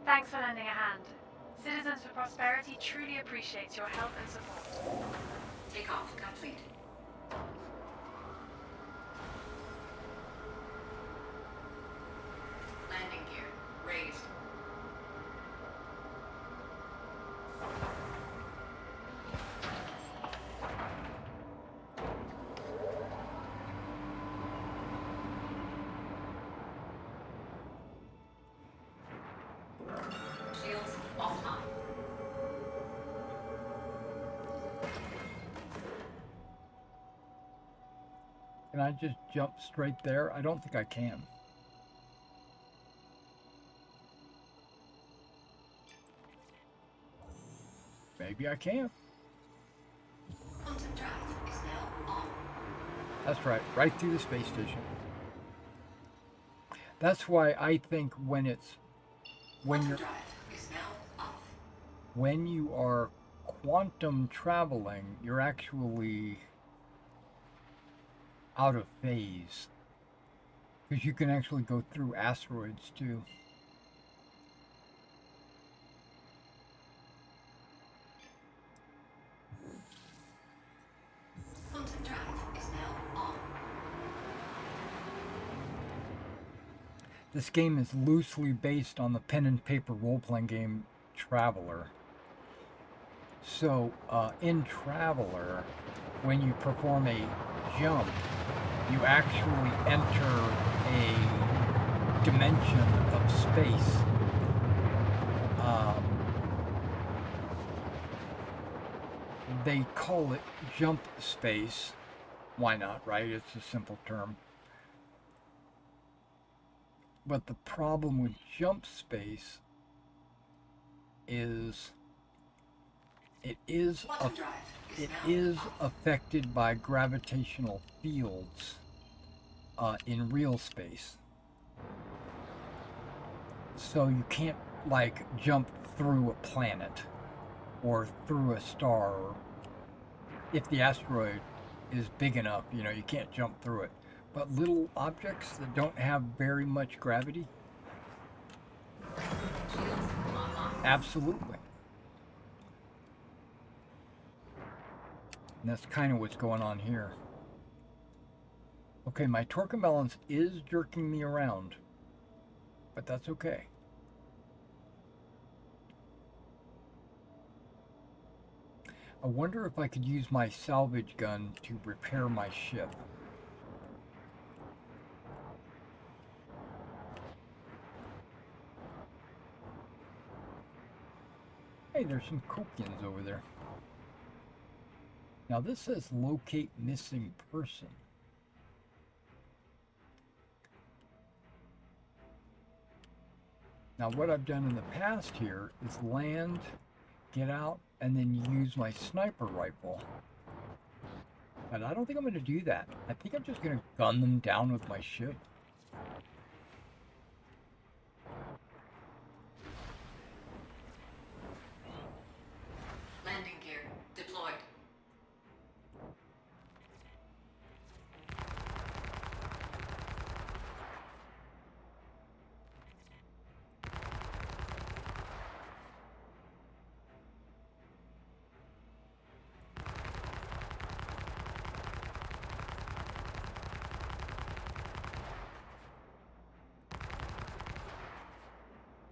Thanks for lending a hand. Citizens for Prosperity truly appreciates your help and support. Takeoff complete. Landing gear raised. Shields offline. Can I just jump straight there? I don't think I can. Maybe I can. Quantum drive is now on. That's right, right through the space station. That's why I think when you're Quantum drive is now off. when you are quantum traveling, you're actually out of phase. Because you can actually go through asteroids too. Quantum drive is now on. This game is loosely based on the pen and paper role-playing game Traveler. So, in Traveler, when you perform a jump, you actually enter a dimension of space. They call it jump space. Why not, right? It's a simple term. But the problem with jump space is it is Quantum drive is it now is off. affected by gravitational fields in real space. So you can't like jump through a planet or through a star. Or if the asteroid is big enough, you know, you can't jump through it. But little objects that don't have very much gravity, Shields online. absolutely. And that's kind of what's going on here. Okay, my torque imbalance is jerking me around, but that's okay. I wonder if I could use my salvage gun to repair my ship. Hey, there's some Copians over there. Now this says locate missing person. Now what I've done in the past here is land, get out, and then use my sniper rifle. But I don't think I'm going to do that. I think I'm just going to gun them down with my ship. Landing gear deployed.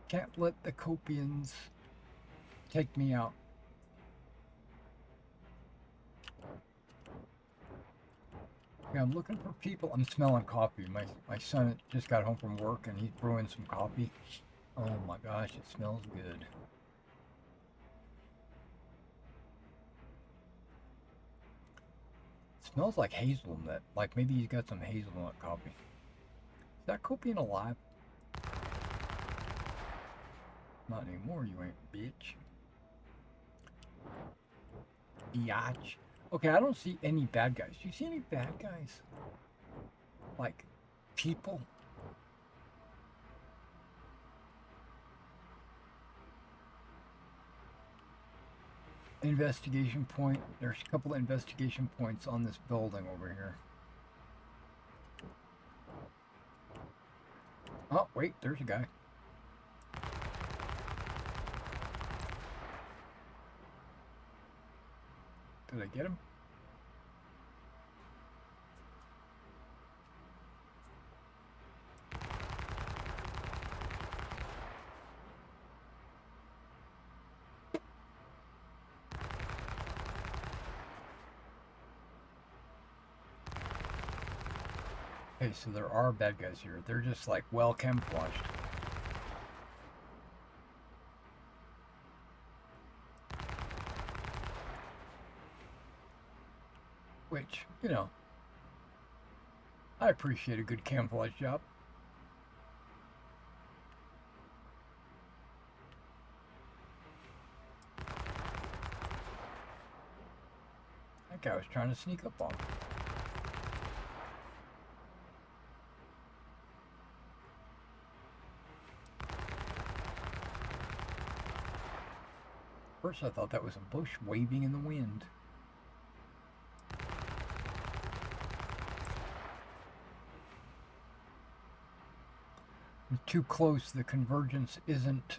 Can't let the Copians take me out. Yeah, I'm looking for people. I'm smelling coffee. My son just got home from work and he's brewing some coffee. Oh my gosh, it smells good. It smells like hazelnut. Like maybe he's got some hazelnut coffee. Is that Copian alive? Not anymore, you ain't bitch. Biatch. Okay, I don't see any bad guys. Do you see any bad guys? Like, people? Investigation point. There's a couple of investigation points on this building over here. Oh, wait, there's a guy. Did I get him? Okay, so there are bad guys here. They're just like well camouflaged. Which, you know, I appreciate a good camouflage job. That guy was trying to sneak up on me. First I thought that was a bush waving in the wind. I'm too close, the convergence isn't...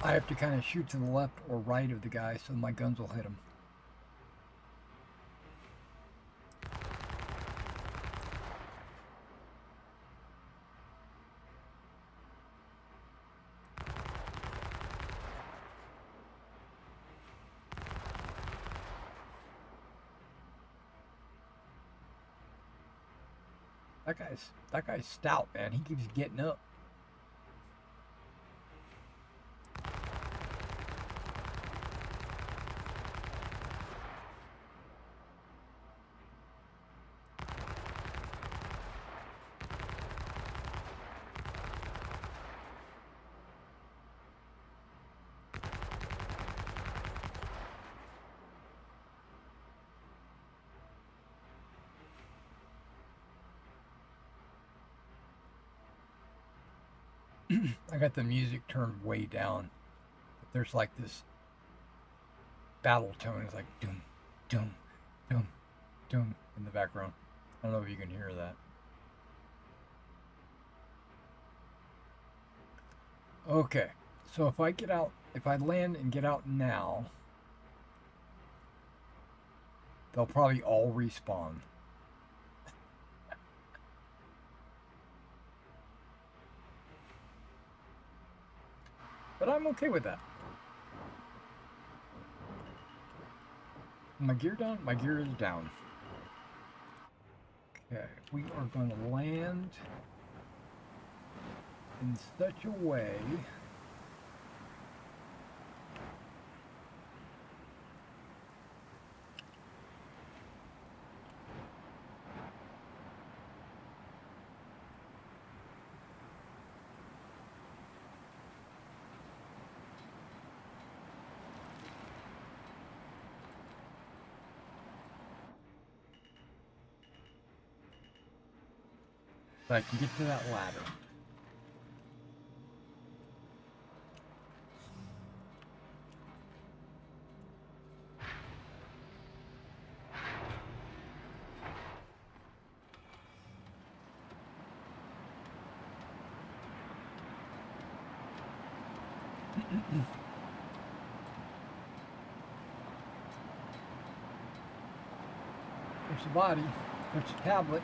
I have to kind of shoot to the left or right of the guy so my guns will hit him. That guy's stout, man. He keeps getting up. I got the music turned way down. But there's like this battle tone. It's like doom, doom, doom, doom in the background. I don't know if you can hear that. Okay, so if I get out, if I land and get out now, they'll probably all respawn. But I'm okay with that. My gear down? My gear is down. Okay, we are going to land in such a way that I can get to that ladder. There's the body. There's the tablet.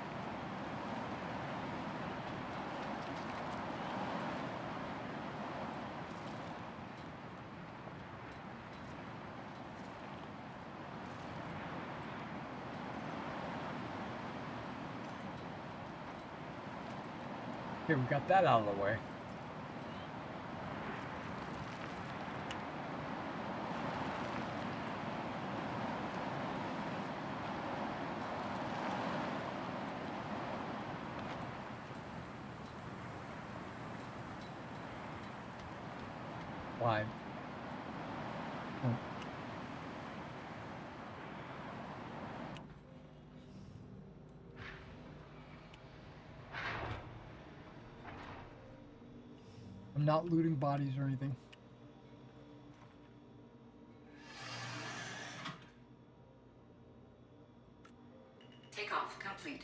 Okay, we got that out of the way. Why? Oh. I'm not looting bodies or anything. Takeoff complete.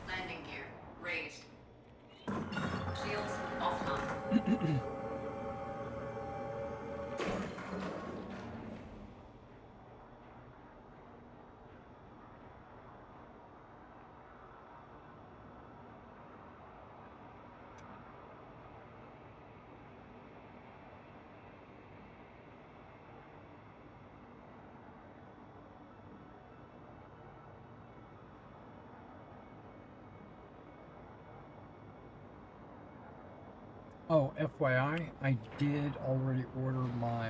Landing gear raised. Shields offline. Oh, FYI, I did already order my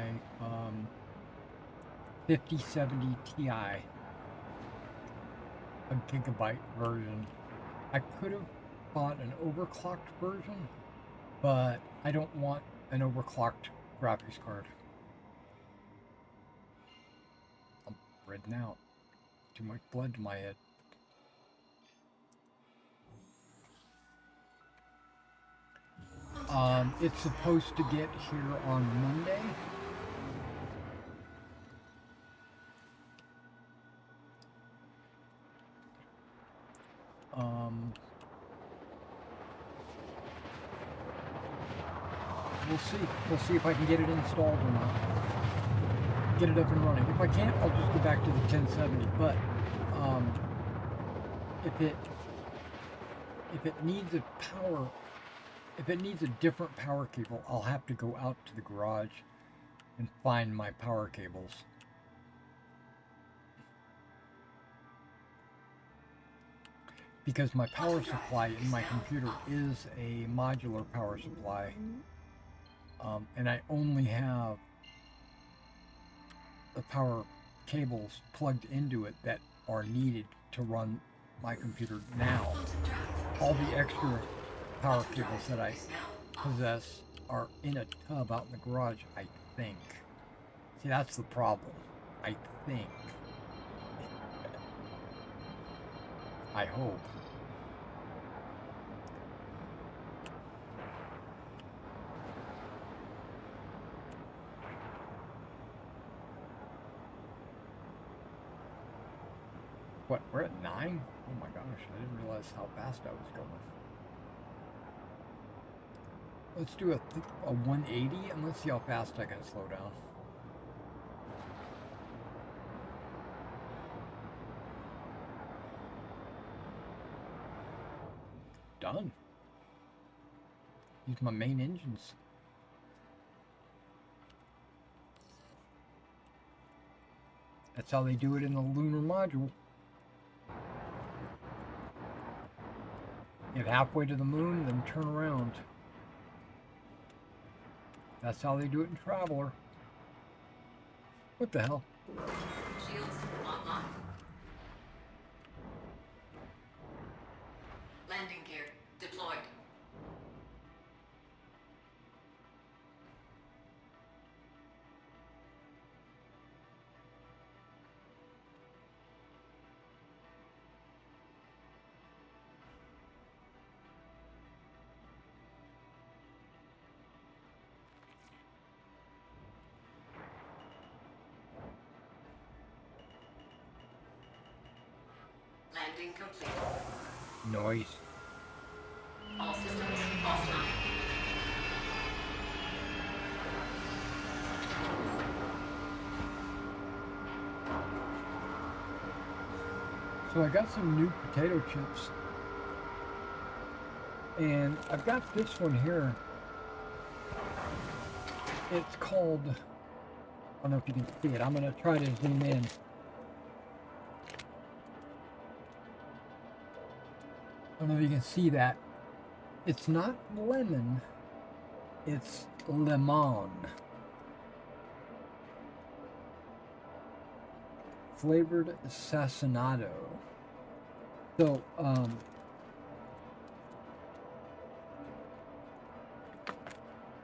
5070 Ti, a gigabyte version. I could have bought an overclocked version, but I don't want an overclocked graphics card. I'm reading out. Too much blood to my head. It's supposed to get here on Monday. We'll see. We'll see if I can get it installed or not. Get it up and running. If I can't, I'll just go back to the 1070. But if it needs a power, if it needs a different power cable, I'll have to go out to the garage and find my power cables. Because my power supply in my computer is a modular power supply. And I only have the power cables plugged into it that are needed to run my computer now. All the extra power cables that I possess are in a tub out in the garage, I think. See, that's the problem. I think. I hope. What, we're at 9? Oh my gosh, I didn't realize how fast I was going. Let's do a 180 and let's see how fast I can slow down. Done. Use my main engines. That's how they do it in the lunar module. Get halfway to the moon, then turn around. That's how they do it in Traveler. What the hell? Shields online. Landing gear deployed. Landing complete. Noise. All systems offline. So I got some new potato chips. And I've got this one here. It's called, I don't know if you can see it. I'm going to try to zoom in. I don't know if you can see that. It's not lemon, it's lemon. Flavored assassinado. So,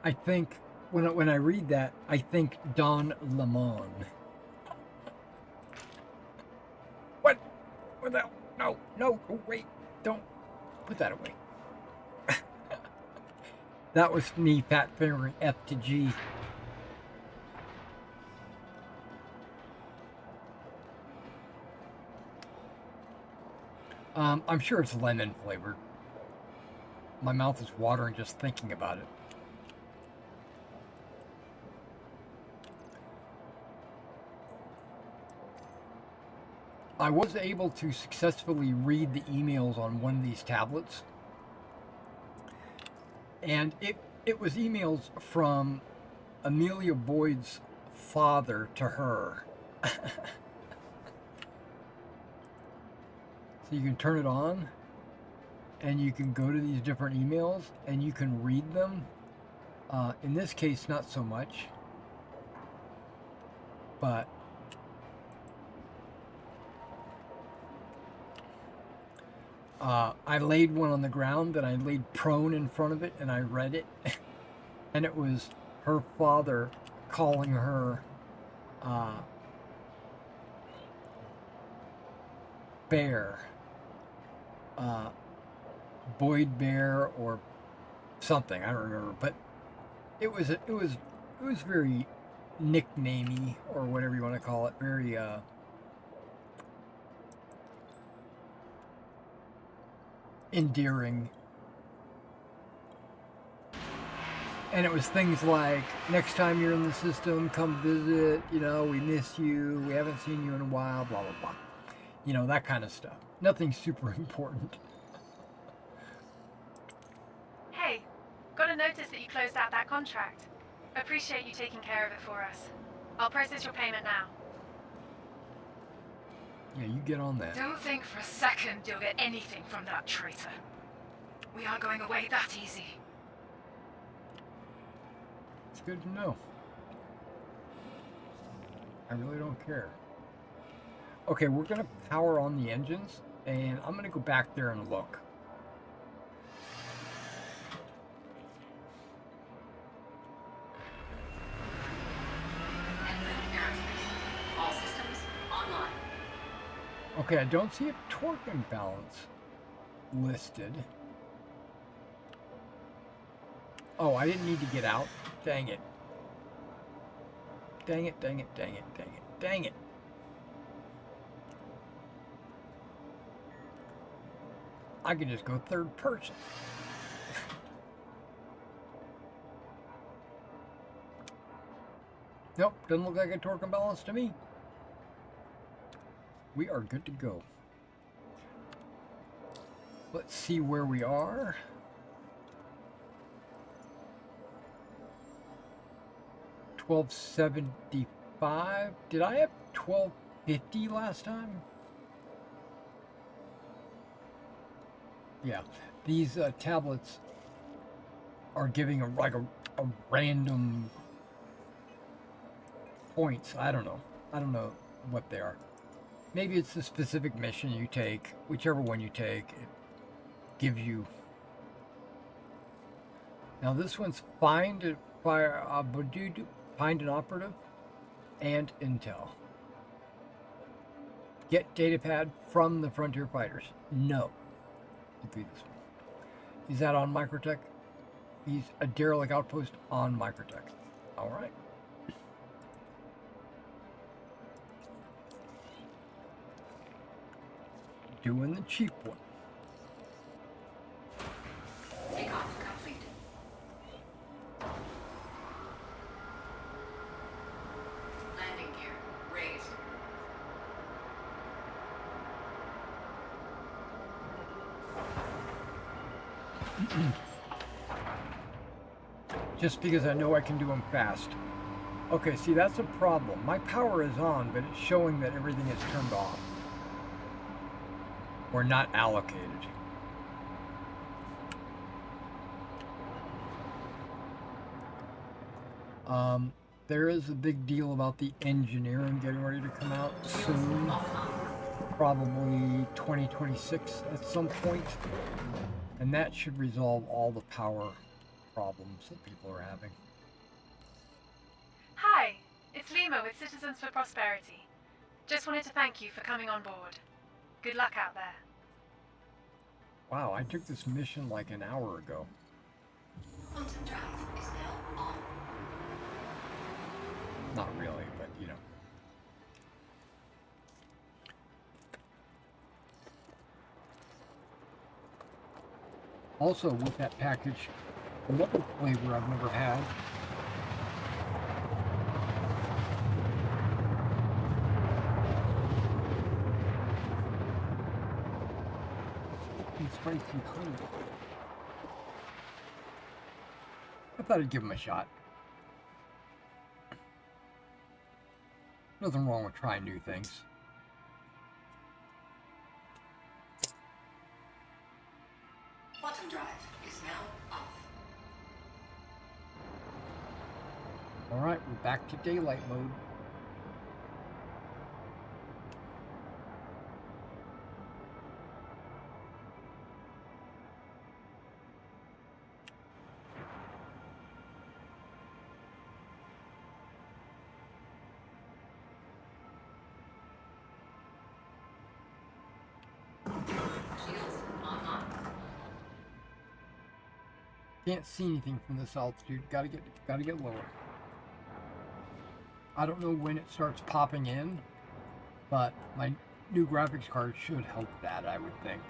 I think, when I read that, I think Don Lemon. What? What the hell? No, no, oh, wait, don't. Put that away. That was me fat fingering F to G. I'm sure it's lemon flavored. My mouth is watering just thinking about it. I was able to successfully read the emails on one of these tablets. And it was emails from Amelia Boyd's father to her. So you can turn it on and you can go to these different emails and you can read them In this case, not so much. But I laid one on the ground, then I laid prone in front of it, and I read it. And it was her father calling her Bear, Boyd Bear, or something. I don't remember, but it was very nicknamey, or whatever you want to call it. Very endearing. And it was things like, next time you're in the system, come visit, we miss you, we haven't seen you in a while, blah, blah, blah. That kind of stuff. Nothing super important. Hey, got a notice that you closed out that contract. Appreciate you taking care of it for us. I'll process your payment now. Yeah, you get on that. Don't think for a second you'll get anything from that traitor. We aren't going away that easy. It's good to know. I really don't care. Okay, we're going to power on the engines, and I'm going to go back there and look. All systems online. Okay, I don't see a torque imbalance listed. Oh, I didn't need to get out. Dang it. Dang it, dang it, dang it, dang it, dang it. I could just go third person. Nope, doesn't look like a torque imbalance to me. We are good to go. Let's see where we are. $12.75. Did I have $12.50 last time? Yeah, these tablets are giving a random points. I don't know what they are. Maybe it's the specific mission you take. Whichever one you take, it gives you. Now this one's find an operative and intel. Get datapad from the frontier fighters. No. We'll do this one. Is that on Microtech? He's a derelict outpost on Microtech. All right. Doing the cheap one. Takeoff complete. Landing gear raised. Just because I know I can do them fast. Okay, see, that's a problem. My power is on, but it's showing that everything is turned off. Or not allocated. There is a big deal about the engineering getting ready to come out soon. Probably 2026 at some point. And that should resolve all the power problems that people are having. Hi, it's Lima with Citizens for Prosperity. Just wanted to thank you for coming on board. Good luck out there. Wow, I took this mission like an hour ago. Quantum drive is now on. Not really, but you know. Also, with that package, another flavor I've never had. Spicy honey. I thought I'd give them a shot. Nothing wrong with trying new things. Quantum drive is now off. back to daylight mode. Shields online. Can't see anything from this altitude. Gotta get lower. I don't know when it starts popping in, but my new graphics card should help that, I would think.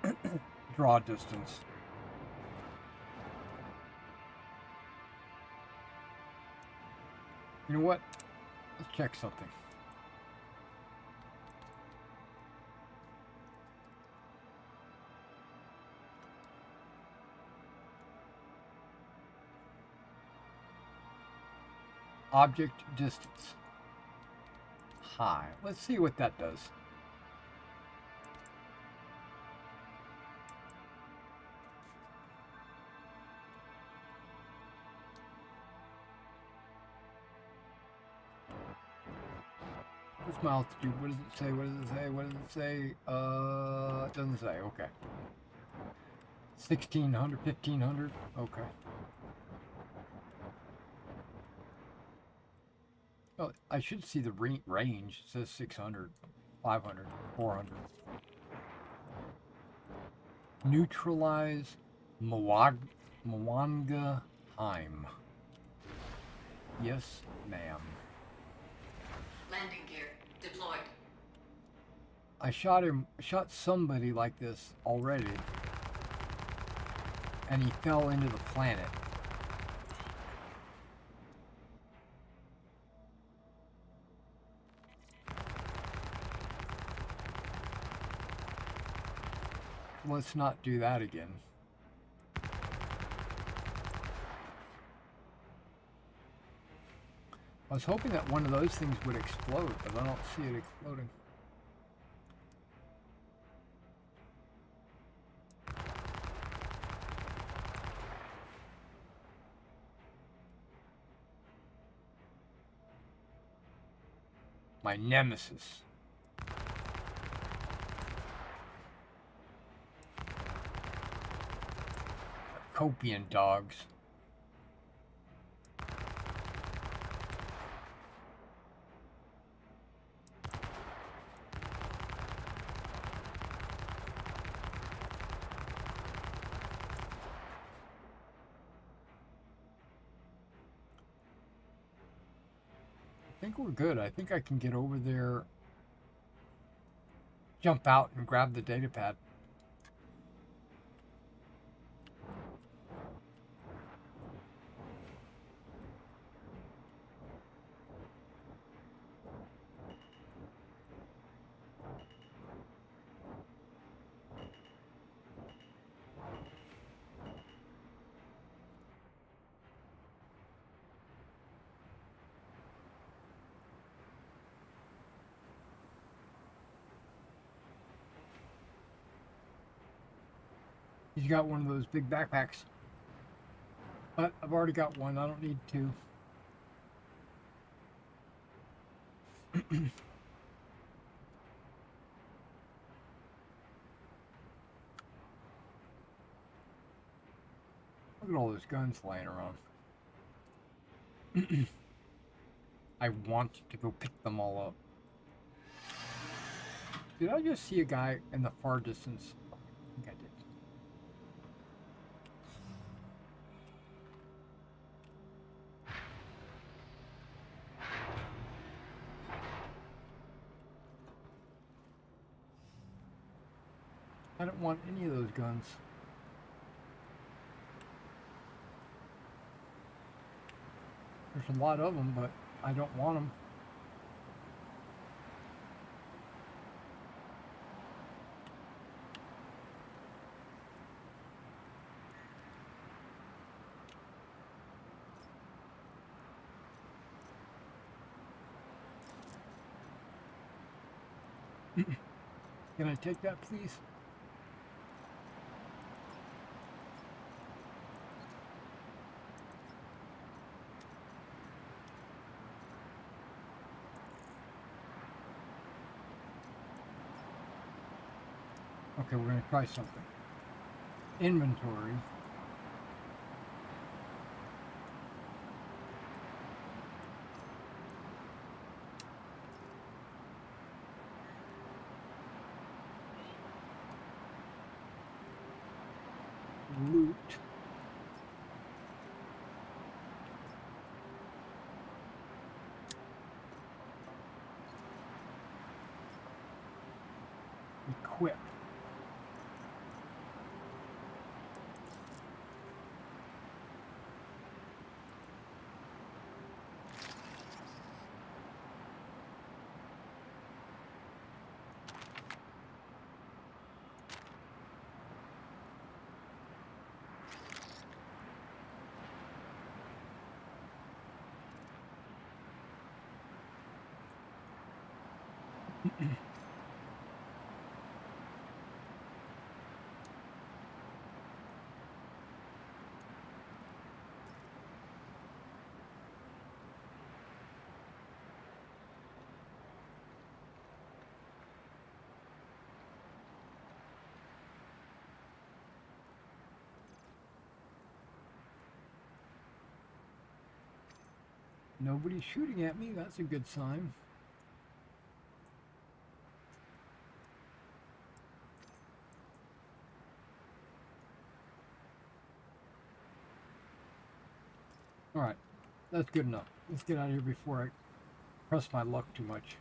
The draw distance. You know what? Let's check something. Object distance. High. Let's see what that does. What's my altitude? What does it say? What does it say? What does it say? It doesn't say. Okay. 1600, 1500. Okay. Oh, I should see the range. It says 600, 500, 400. Neutralize Mwanga Heim. Yes, ma'am. Landing gear deployed. I shot somebody like this already, and he fell into the planet. Let's not do that again. I was hoping that one of those things would explode, but I don't see it exploding. My nemesis. Copian dogs. I think we're good. I think I can get over there, jump out and grab the data pad. He's got one of those big backpacks. But I've already got one. I don't need two. Look at all those guns laying around. I want to go pick them all up. Did I just see a guy in the far distance? I think I did. I don't want any of those guns. There's a lot of them, but I don't want them. Can I take that, please? Okay, we're going to try something. Inventory. Loot. Equip. Nobody's shooting at me. That's a good sign. All right, that's good enough. Let's get out of here before I press my luck too much.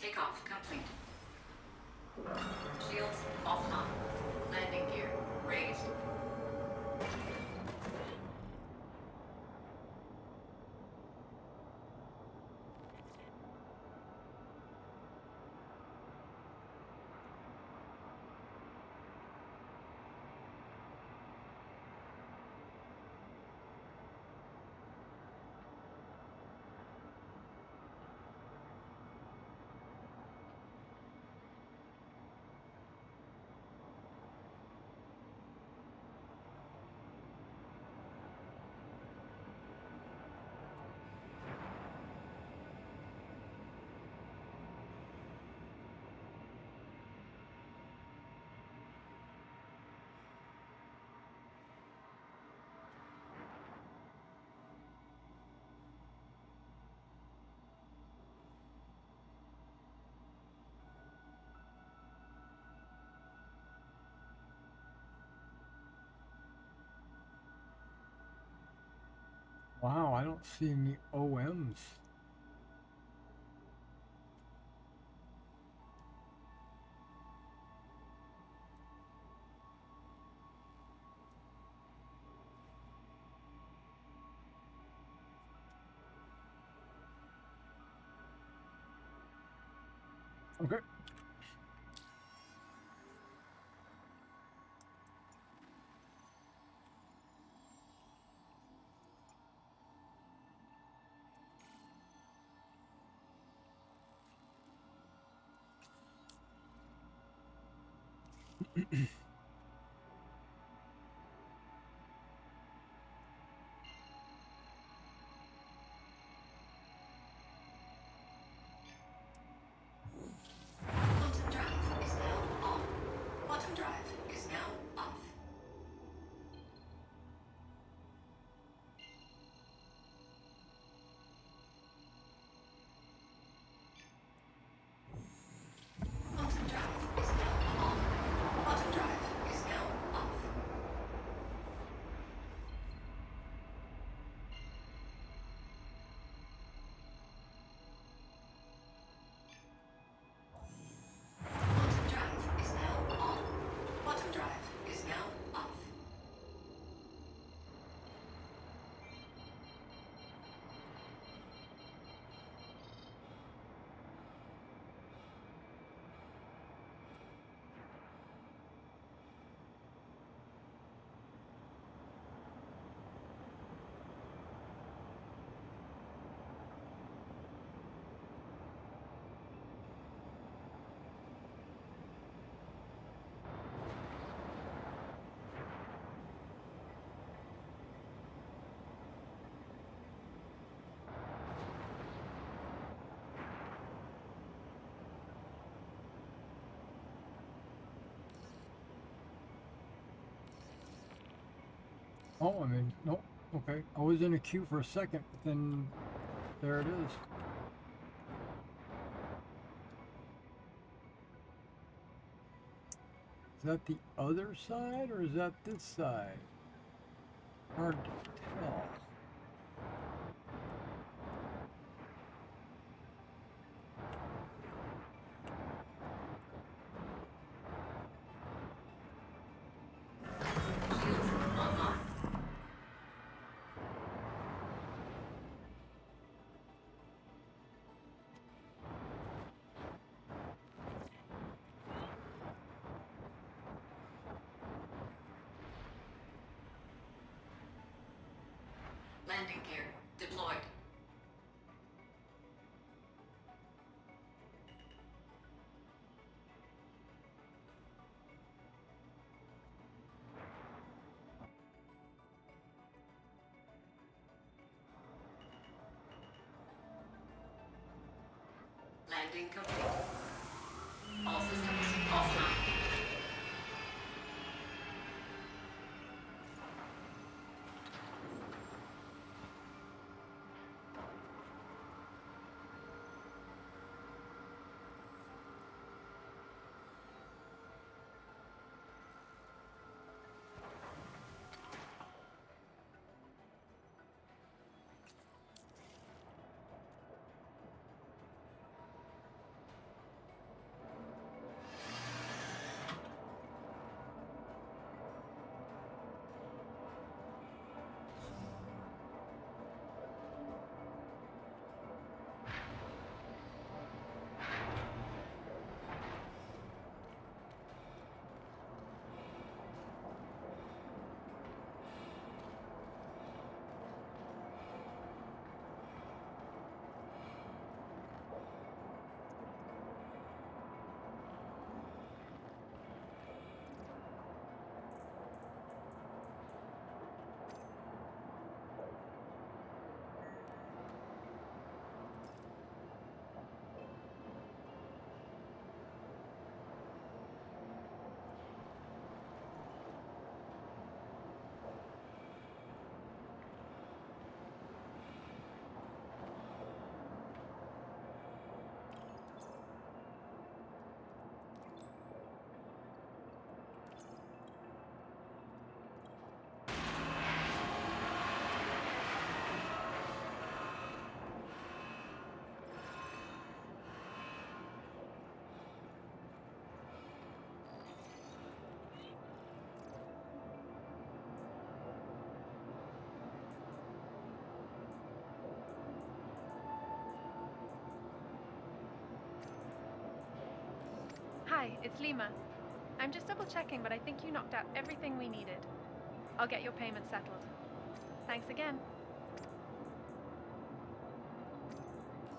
Takeoff complete. Shields off and on. Landing gear raised. Wow, I don't see any OMs. Okay. Quantum drive is now on. Quantum drive is now off. Quantum drive is now on. Quantum drive Oh, I mean, nope. Okay. I was in a queue for a second, but then there it is. Is that the other side or is that this side? Hard to tell. Landing gear deployed. Landing complete. All systems offline. Hi, it's Lima. I'm just double checking, but I think you knocked out everything we needed. I'll get your payment settled. Thanks again.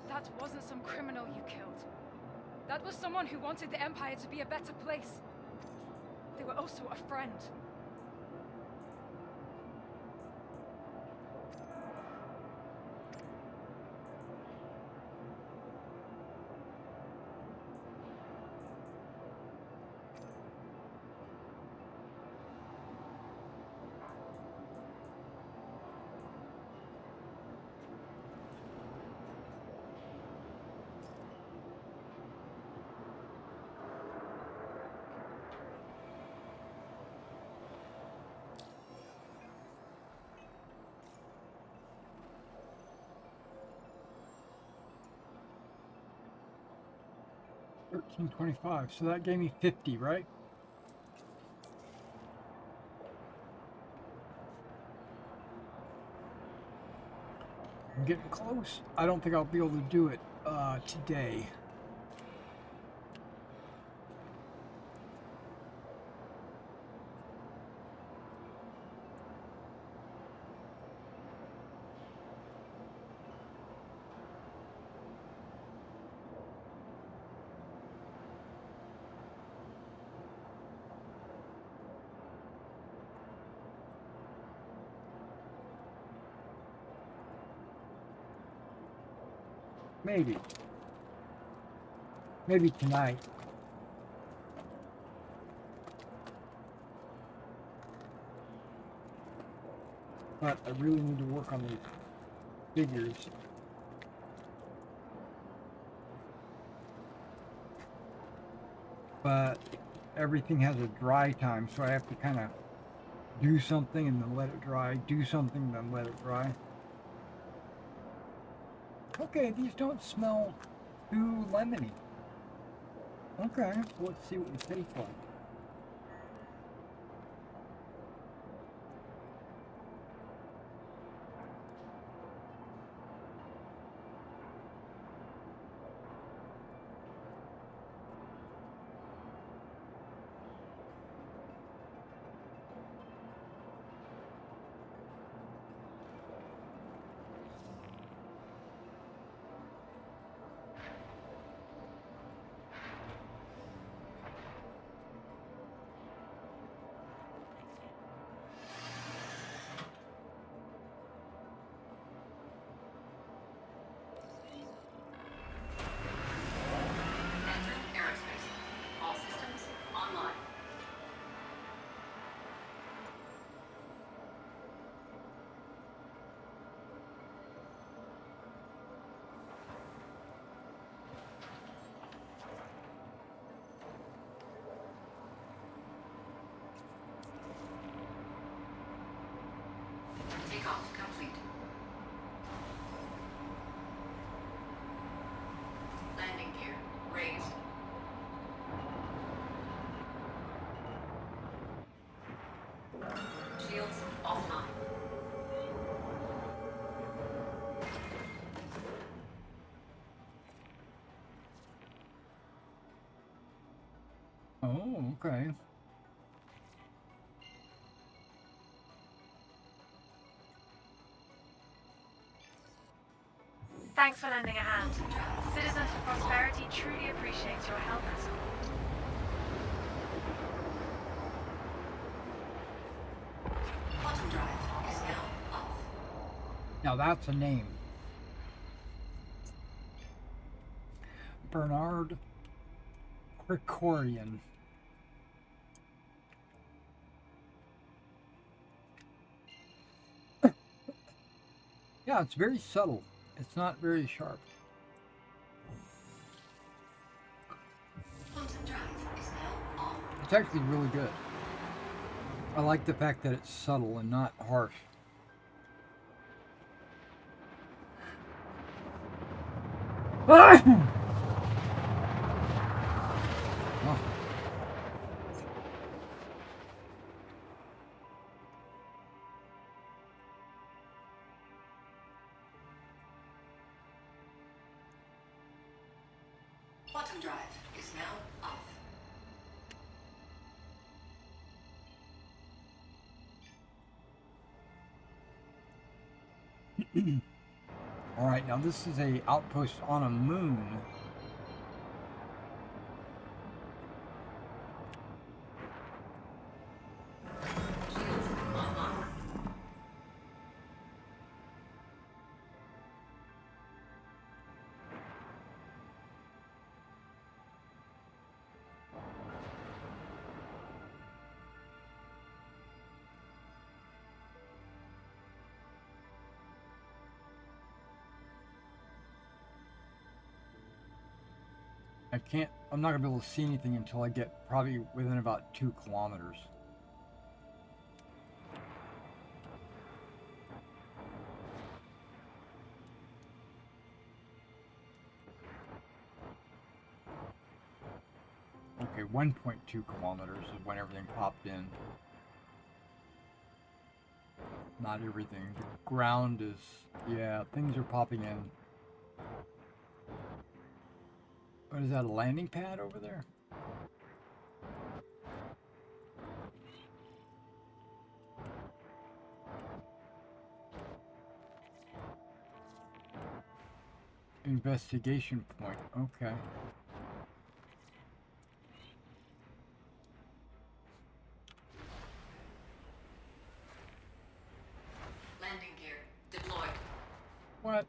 That wasn't some criminal you killed. That was someone who wanted the Empire to be a better place. They were also a friend. $13.25. So that gave me 50, right? I'm getting close. I don't think I'll be able to do it today. Maybe. Maybe tonight. but I really need to work on these figures. But everything has a dry time, so I have to kind of do something and then let it dry, do something, then let it dry. Okay, these don't smell too lemony. Okay, let's see what they taste like. Entering aerospace. All systems online. Takeoff complete. Landing gear raised. Shields offline. Oh, okay. Thanks for lending a hand. Citizens for Prosperity truly appreciates your help and support. Quantum drive is now off. Now that's a name. Bernard Krikorian. Yeah, it's very subtle. It's not very sharp. Quantum drive is now on. It's actually really good. I like the fact that it's subtle and not harsh. Ah! Oh. Quantum drive is now off. All right, now this is a outpost on a moon. Shields online. I'm not gonna be able to see anything until I get probably within about 2 kilometers. Okay, 1.2 kilometers is when everything popped in. Not everything. The ground is, yeah, things are popping in. What is that, a landing pad over there? Investigation point, okay. Landing gear deployed. What?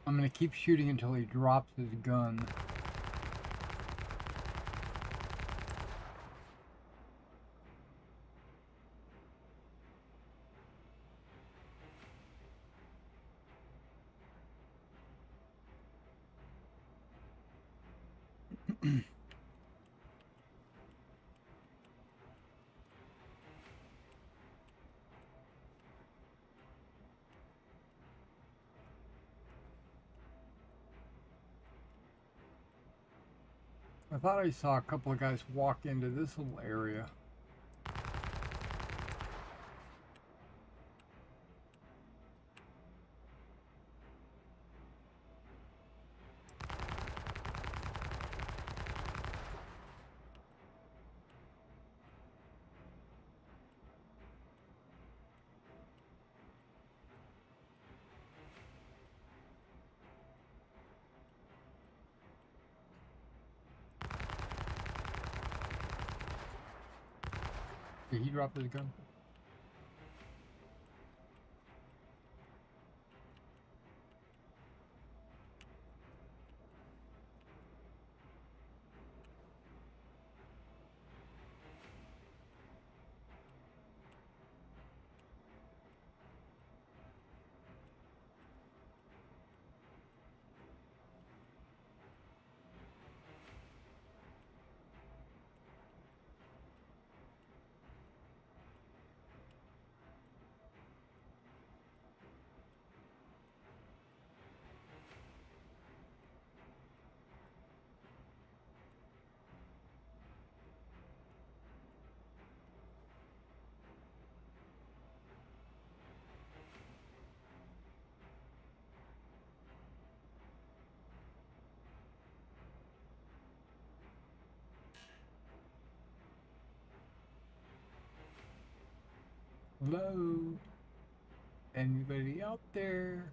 I'm gonna keep shooting until he drops his gun. I thought I saw a couple of guys walk into this little area. Did he drop his gun? Hello? Anybody out there?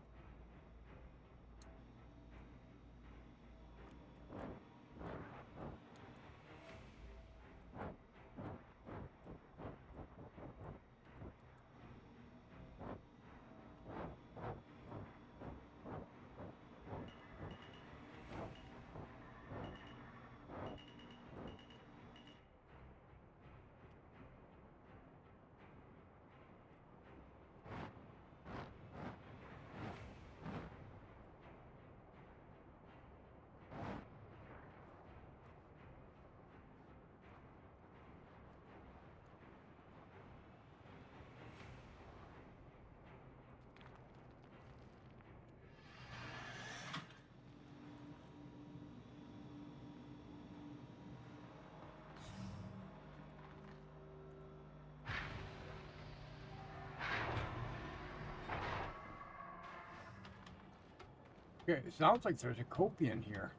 Okay, it sounds like there's a copian here.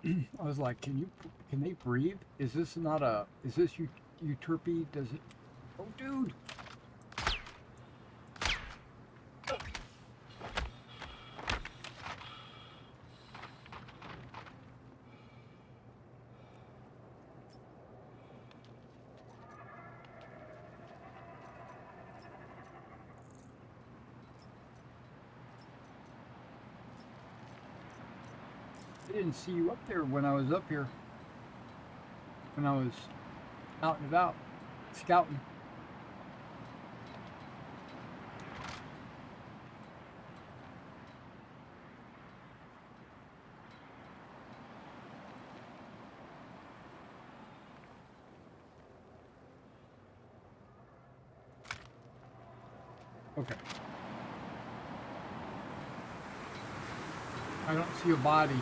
I was like, can they breathe? Is this not a, is this Euterpe? Does it, oh dude! I didn't see you up there when I was up here. When I was out and about, scouting. Okay. I don't see a body.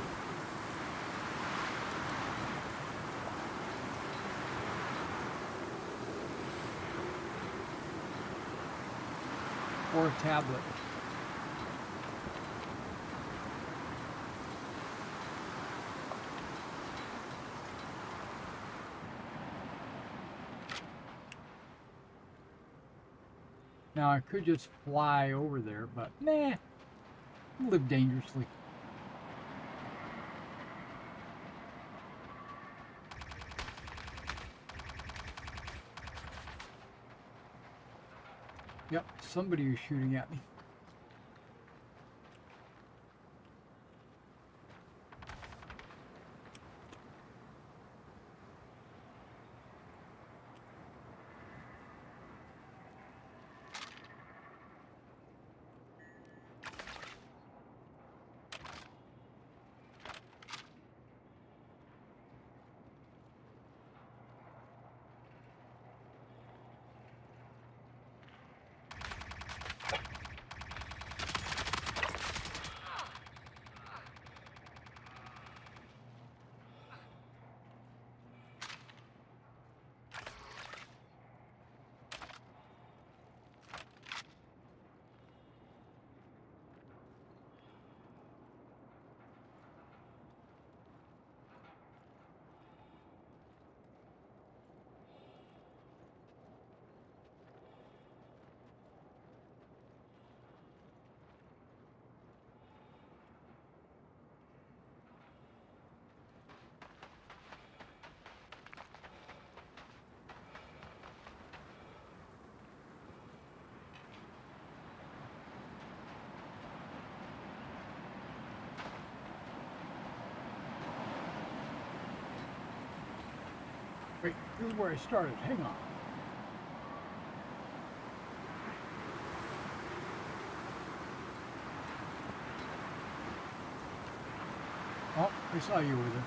Or a tablet. Now I could just fly over there, but nah, live dangerously. Yep, somebody was shooting at me. This is where I started. Hang on. Oh, I saw you over there.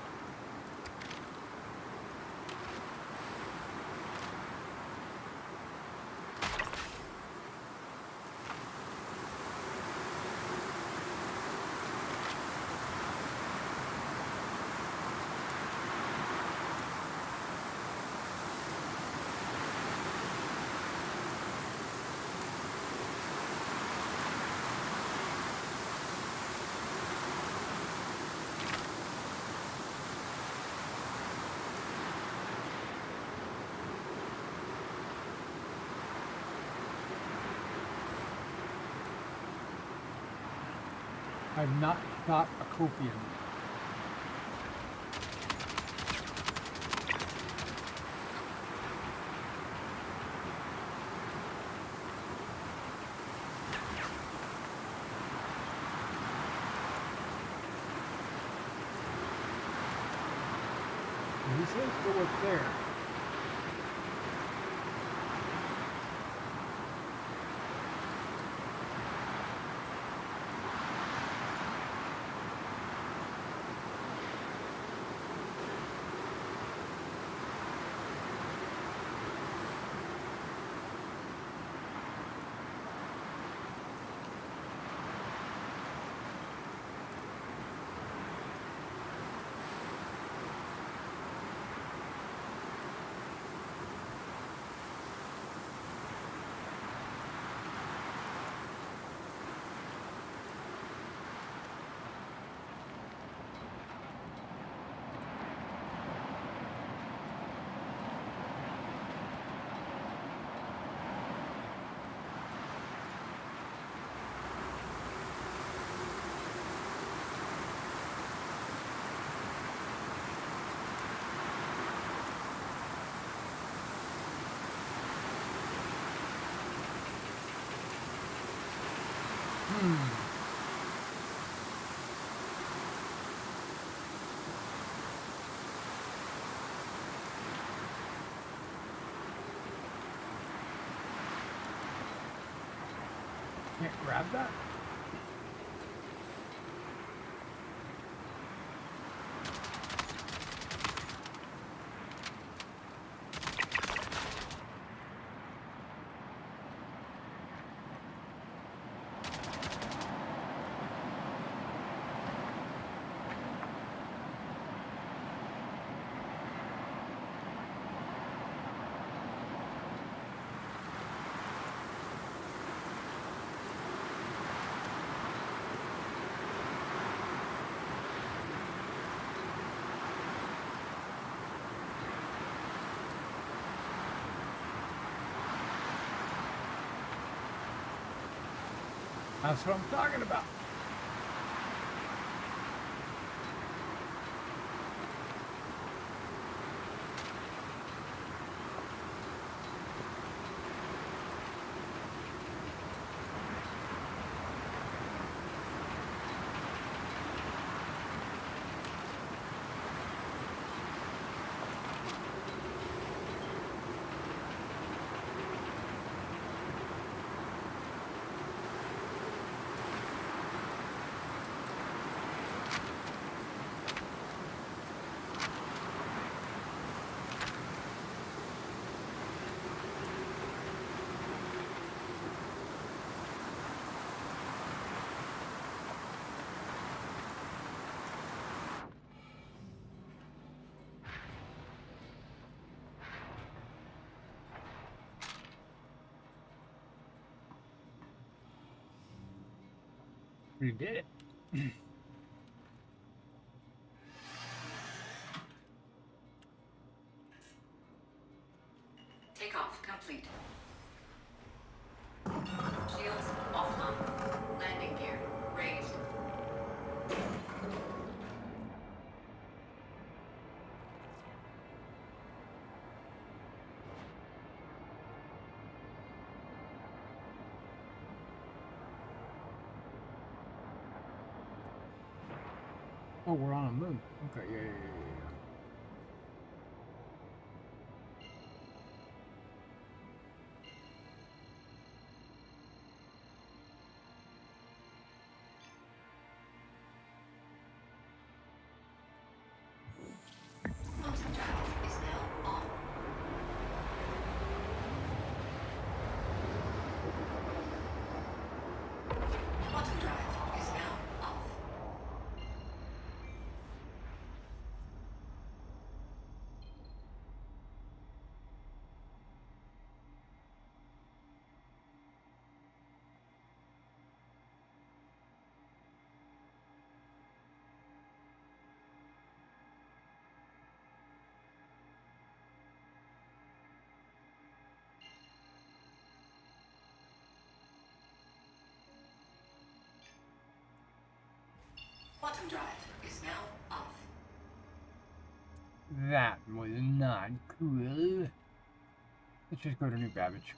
I've not got a copian. He says go up there. Can't grab that? That's what I'm talking about. We did it. Takeoff complete. Shields offline. Landing gear raised. Oh, we're on a moon. Okay, yeah. drive is now off. That was not cool. Let's just go to New Babbage.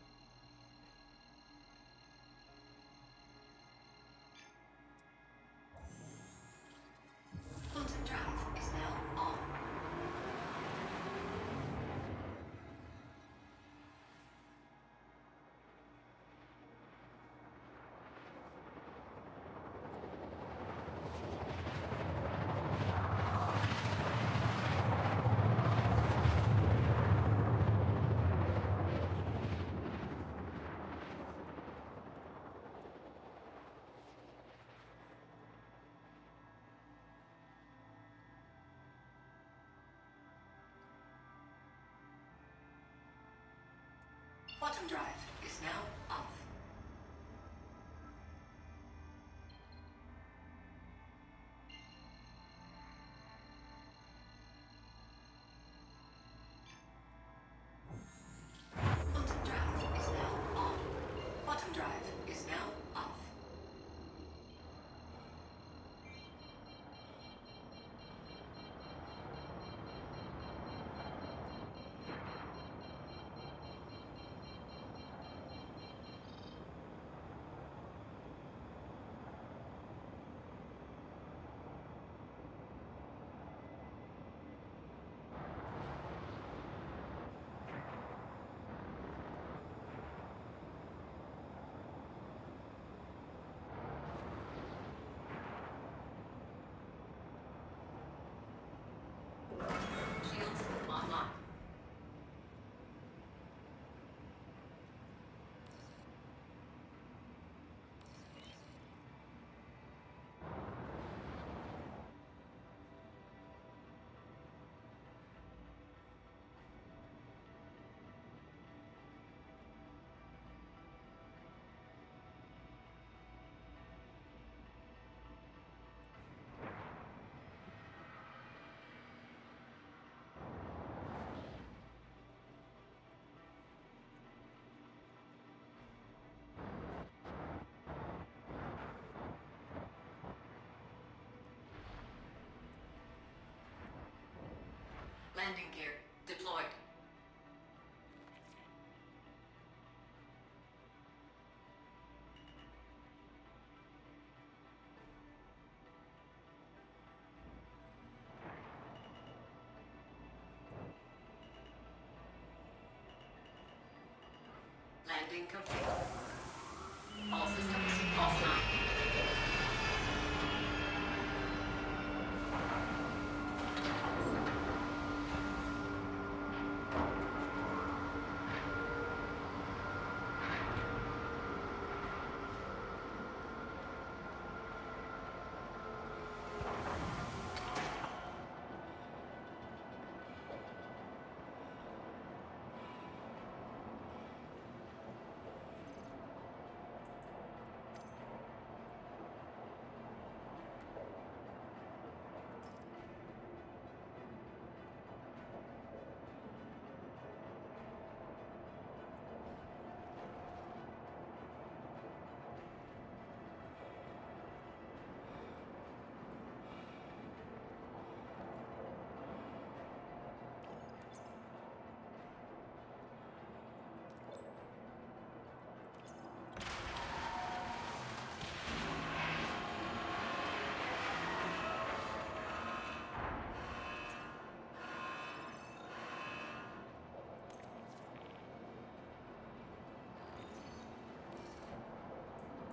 Quantum drive is now on. Quantum drive is now off. Quantum drive is now on. Quantum drive is now off. Shields online. Landing gear deployed. Landing complete. All systems offline.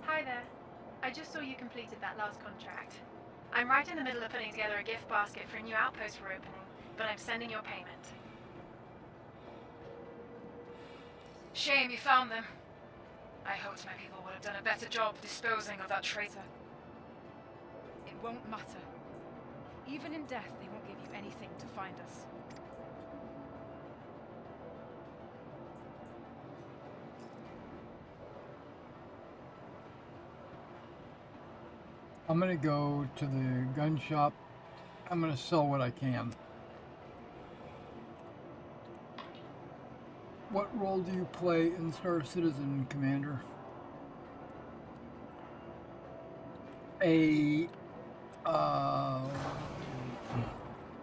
Hi there. I just saw you completed that last contract. I'm right in the middle of putting together a gift basket for a new outpost we're opening, but I'm sending your payment. Shame you found them. I hoped my people would have done a better job disposing of that traitor. It won't matter. Even in death, they won't give you anything to find us. I'm gonna go to the gun shop. I'm gonna sell what I can. What role do you play in Star Citizen, Commander? A Uh,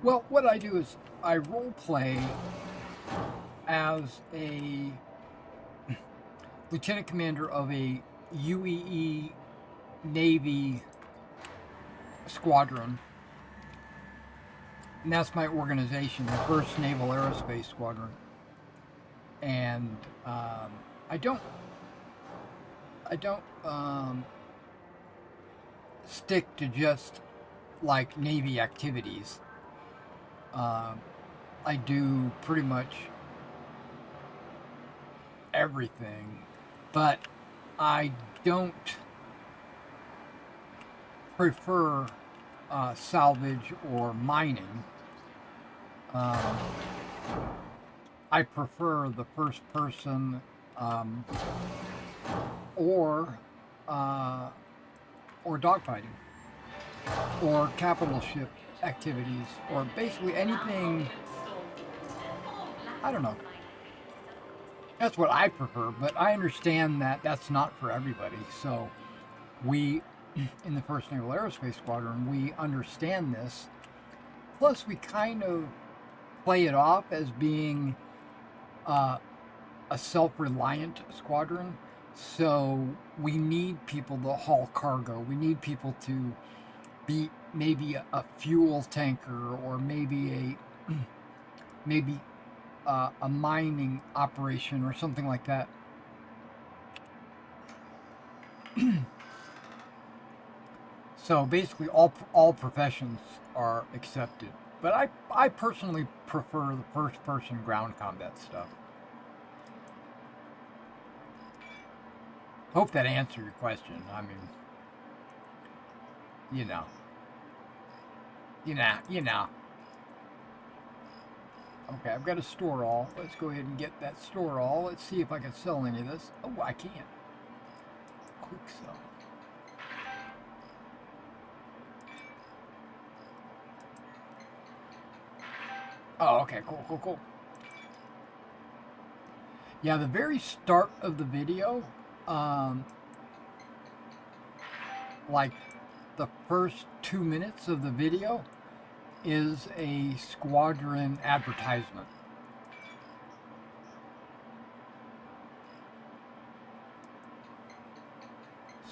well, what I do is I role play as a lieutenant commander of a UEE Navy squadron, and that's my organization, the First Naval Aerospace Squadron. And I don't stick to just like Navy activities. I do pretty much everything, but I don't prefer salvage or mining. I prefer the first person or dogfighting or capital ship activities or basically anything. I don't know. That's what I prefer, but I understand that that's not for everybody. So we, in the First Naval Aerospace Squadron, we understand this. Plus, we kind of play it off as being a self-reliant squadron. So we need people to haul cargo. We need people to be maybe a fuel tanker or maybe a mining operation or something like that. So basically, all professions are accepted. But I personally prefer the first-person ground combat stuff. Hope that answered your question. I mean, you know. Okay, I've got a store all. Let's go ahead and get that store all. Let's see if I can sell any of this. Oh, I can't. Quick sell. Oh, okay, cool. Yeah, the very start of the video, like the first 2 minutes of the video, is a squadron advertisement.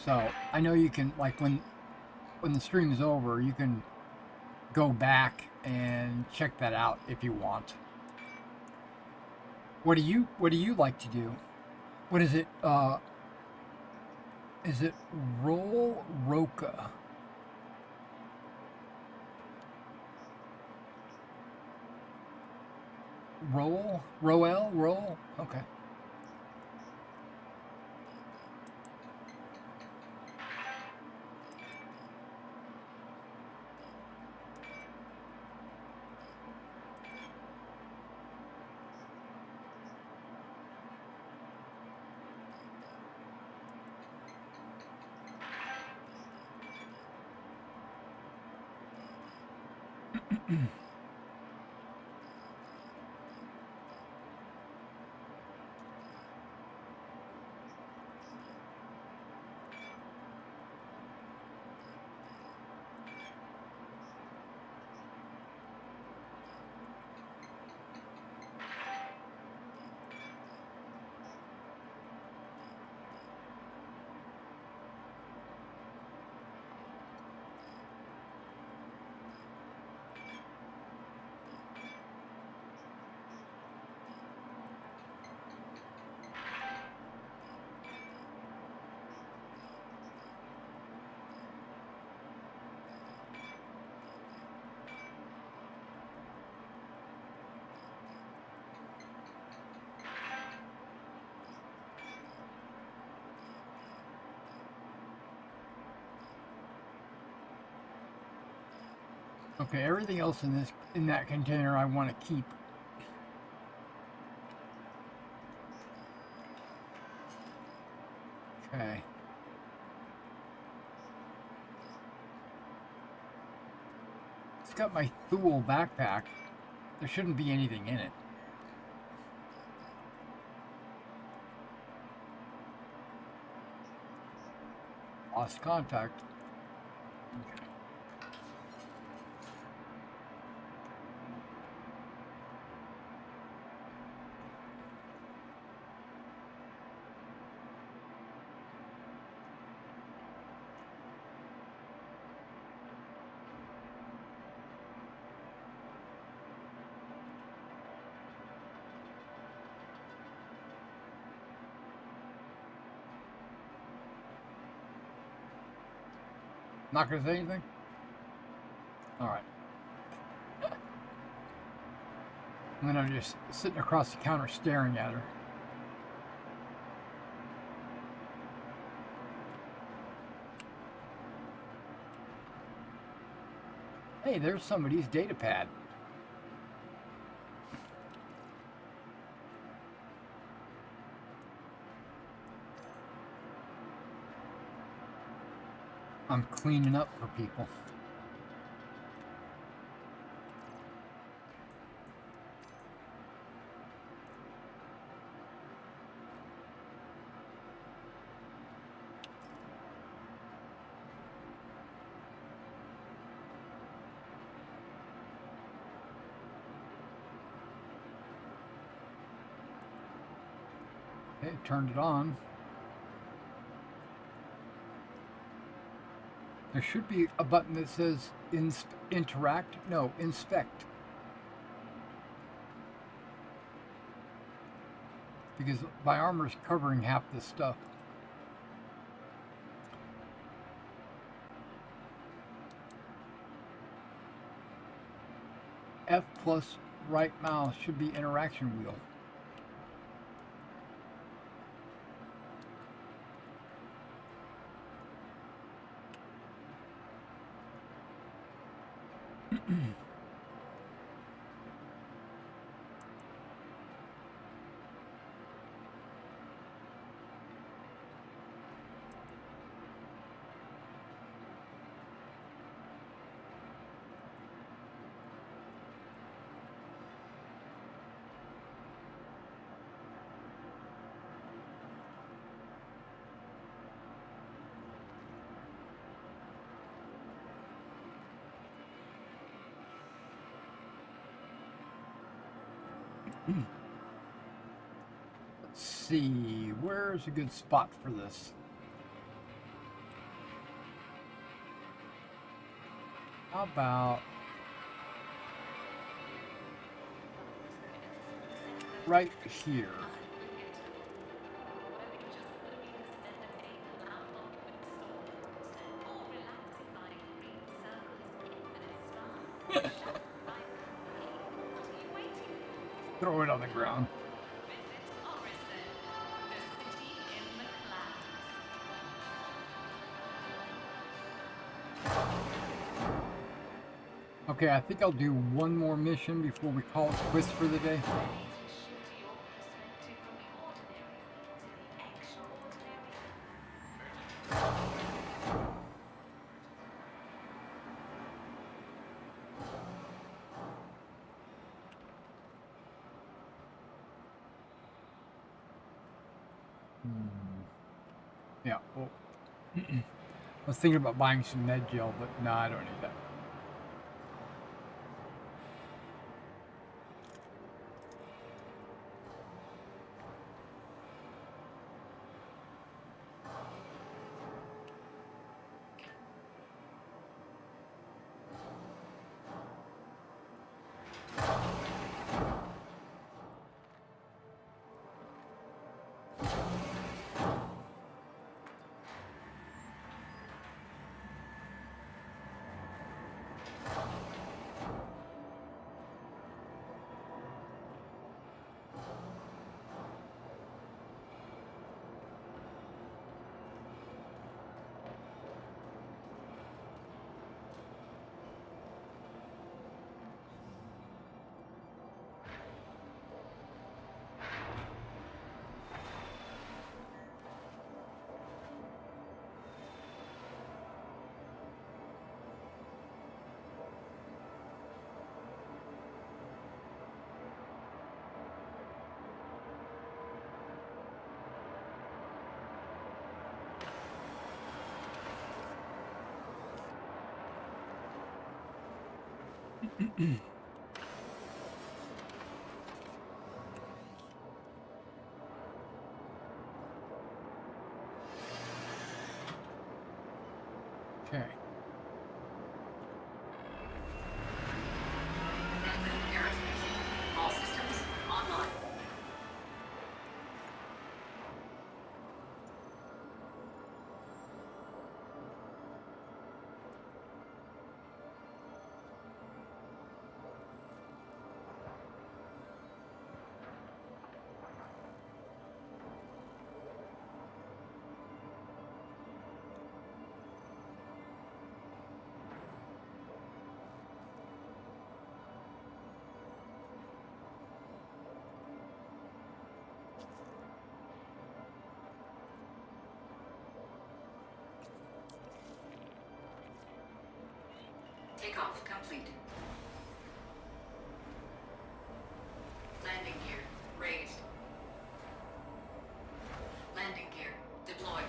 So I know you can, like, when the stream is over, you can go back and check that out if you want. What do you like to do? What is it? Is it Roll Roca? Roll? Okay. Okay, everything else in that container I want to keep. Okay. It's got my Thule backpack. There shouldn't be anything in it. Lost contact. Okay. Not gonna say anything? Alright. And then I'm just sitting across the counter staring at her. Hey, there's somebody's data pad. I'm cleaning up for people. Okay, turned it on. There should be a button that says interact. No, inspect. Because my armor's covering half this stuff. F plus right mouse should be interaction wheel. Let's see, where's a good spot for this? How about right here? Throw it on the ground. Okay, I think I'll do one more mission before we call it quits for the day. Yeah, well, I was thinking about buying some med gel, but no, I don't need that. Okay. All systems online. Takeoff complete. Landing gear raised. Landing gear deployed.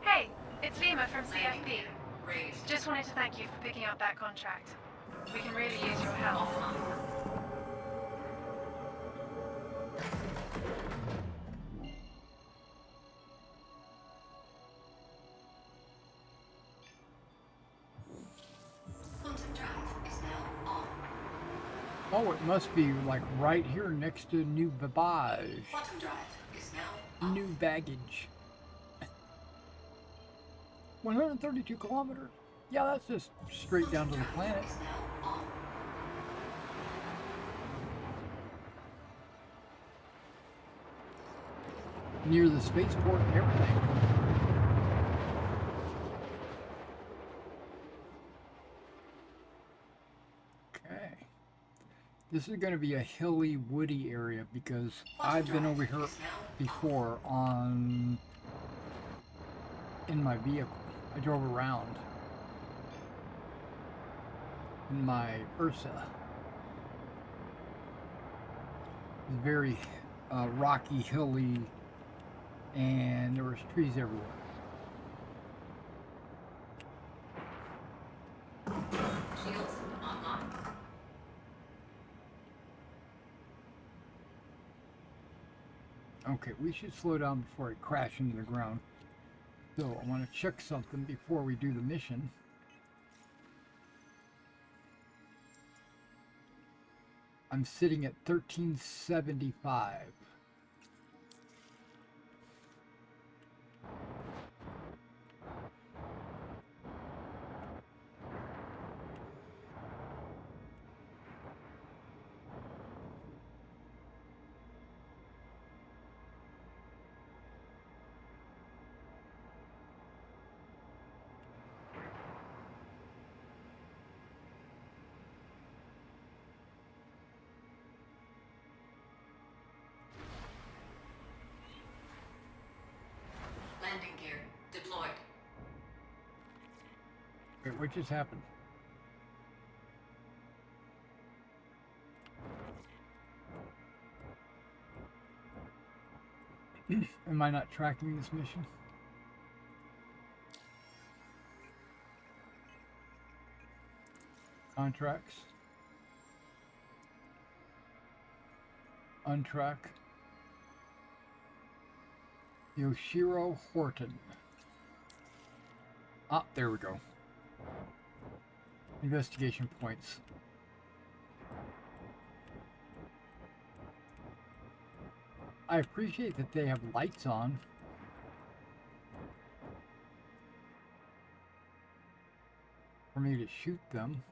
Hey, it's Lima from Landing CFP. gear raised. Just wanted to thank you for picking up that contract. We can really use your help. Offline. Quantum drive is now on. Oh, it must be like right here next to new baggage. Quantum drive is now on. New baggage. 132 kilometers. Yeah, that's just straight down to the planet. Is now on. Near the spaceport and everything. Okay. This is going to be a hilly, woody area because I've been over here before in my vehicle. I drove around in my Ursa. It's very rocky, hilly, and there was trees everywhere. Shields online. Okay, we should slow down before I crash into the ground. So I want to check something before we do the mission. I'm sitting at 1375. Landing gear deployed. Wait, what just happened? Am I not tracking this mission? Contracts. Untrack. Yoshiro Horton. Ah, there we go. Investigation points. I appreciate that they have lights on. For me to shoot them.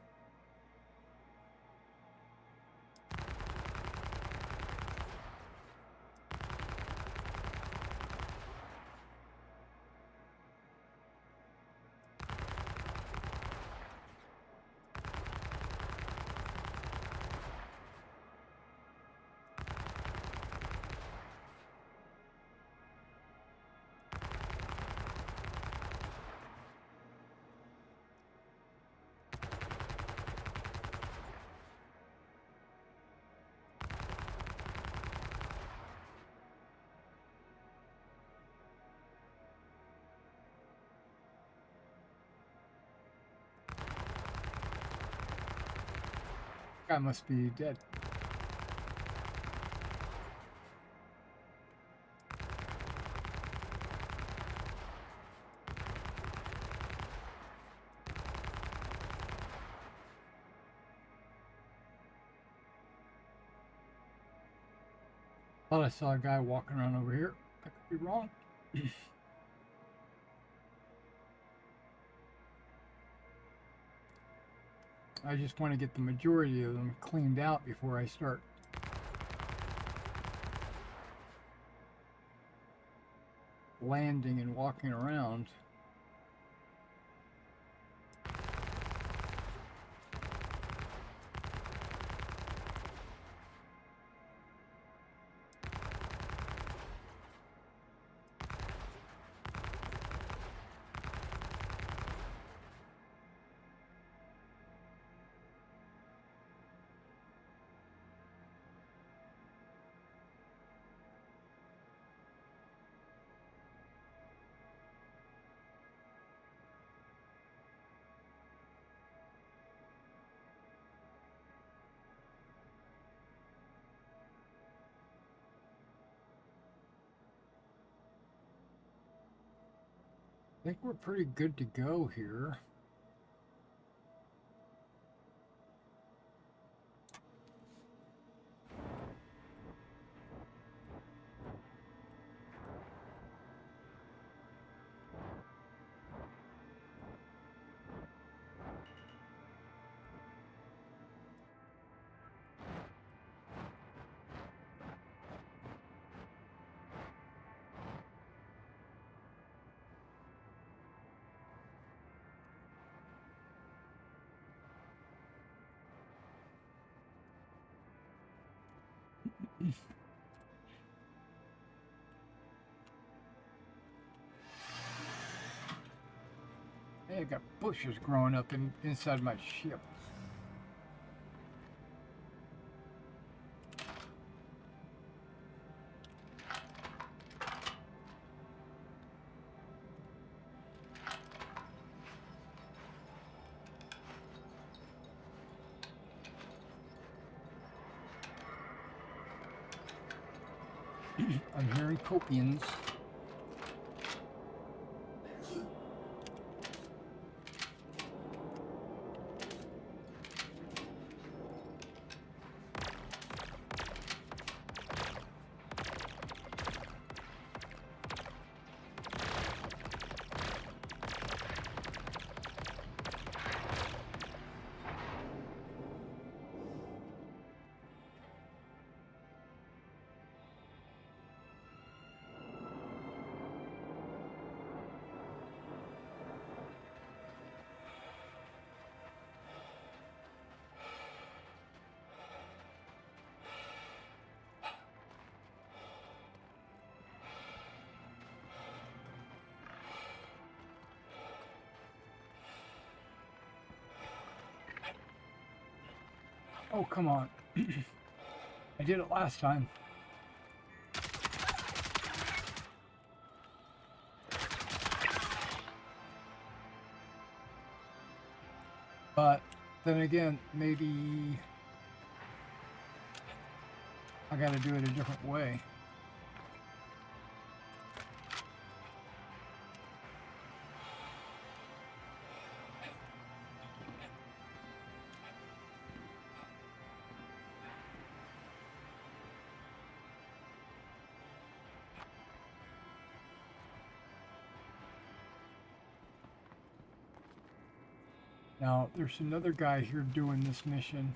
Guy must be dead. Thought I saw a guy walking around over here. I could be wrong. I just want to get the majority of them cleaned out before I start landing and walking around. I think we're pretty good to go here. Hey, I got bushes growing up inside my ship. I'm hearing copians. Oh, come on. I did it last time. But then again, maybe I gotta do it a different way. Now, there's another guy here doing this mission.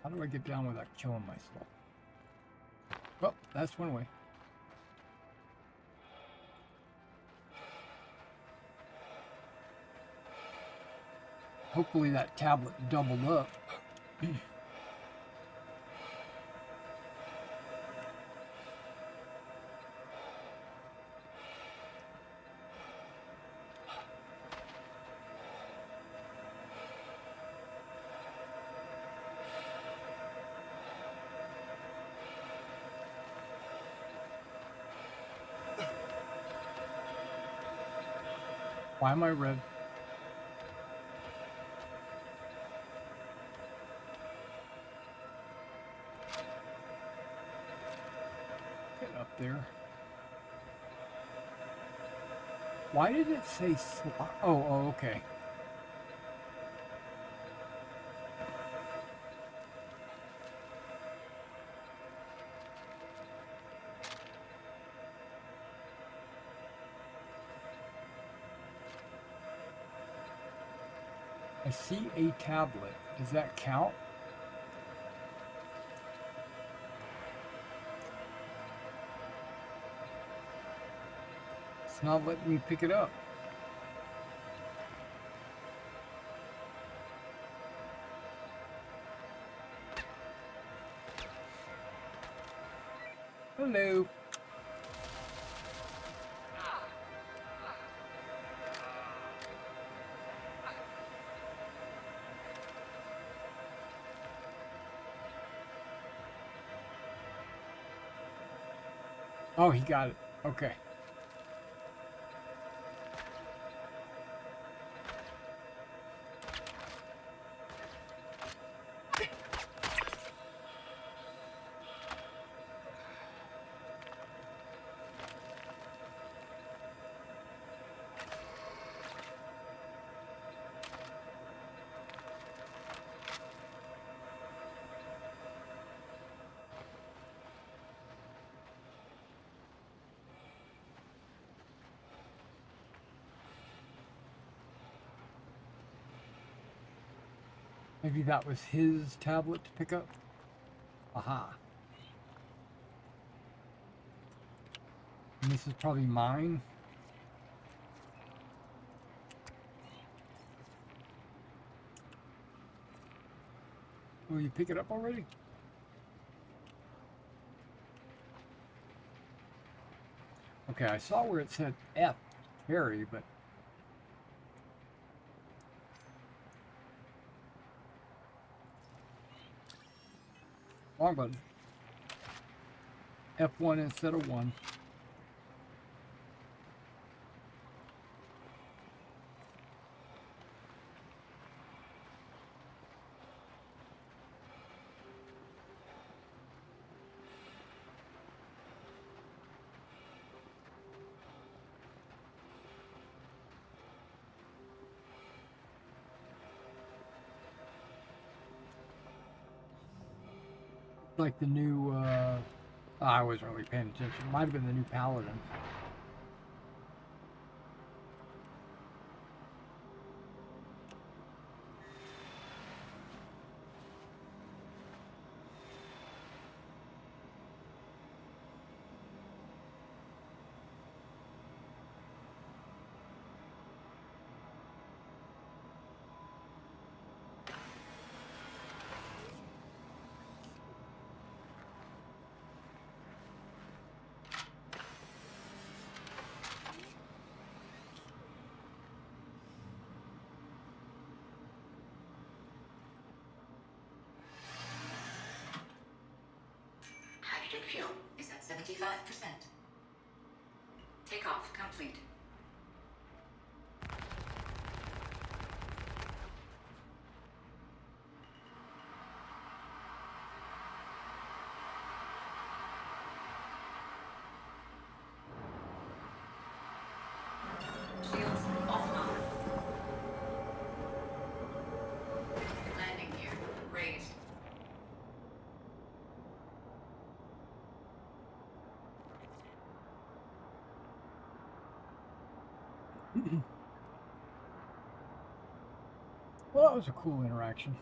How do I get down without killing myself? Well, that's one way. Hopefully that tablet doubled up. Why am I red? Get up there. Why did it say oh, okay. I see a tablet. Does that count? It's not letting me pick it up. Hello. Oh, he got it. Okay. Maybe that was his tablet to pick up. Aha. And this is probably mine. Will you pick it up already? Okay, I saw where it said F, Harry, but... Wrong button. F1 instead of 1. Like the new, I wasn't really paying attention. Might have been the new Paladin. Hydrogen fuel is at 75%. Takeoff complete. Shields offline. Landing gear raised. Well, that was a cool interaction.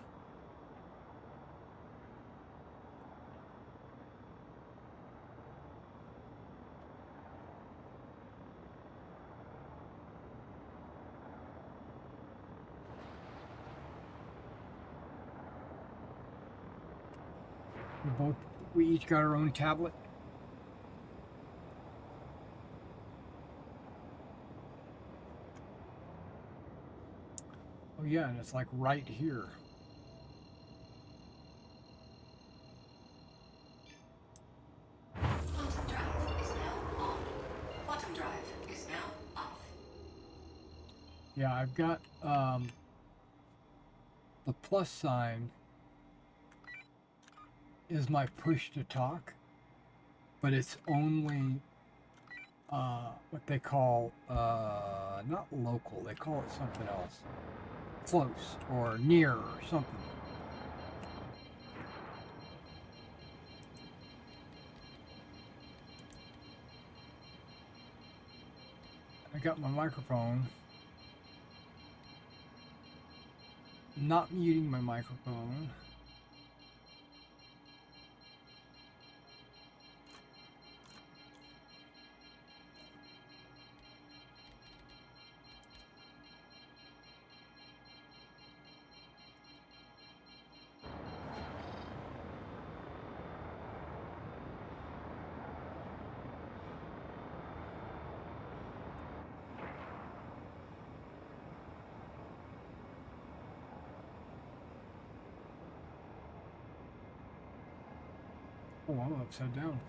We each got our own tablet. Oh yeah, and it's like right here. Quantum drive is now on. Quantum drive is now off. Yeah, I've got the plus sign is my push to talk, but it's only what they call not local, they call it something else. Close or near or something. I got my microphone. Not muting my microphone. Oh, I'm upside down.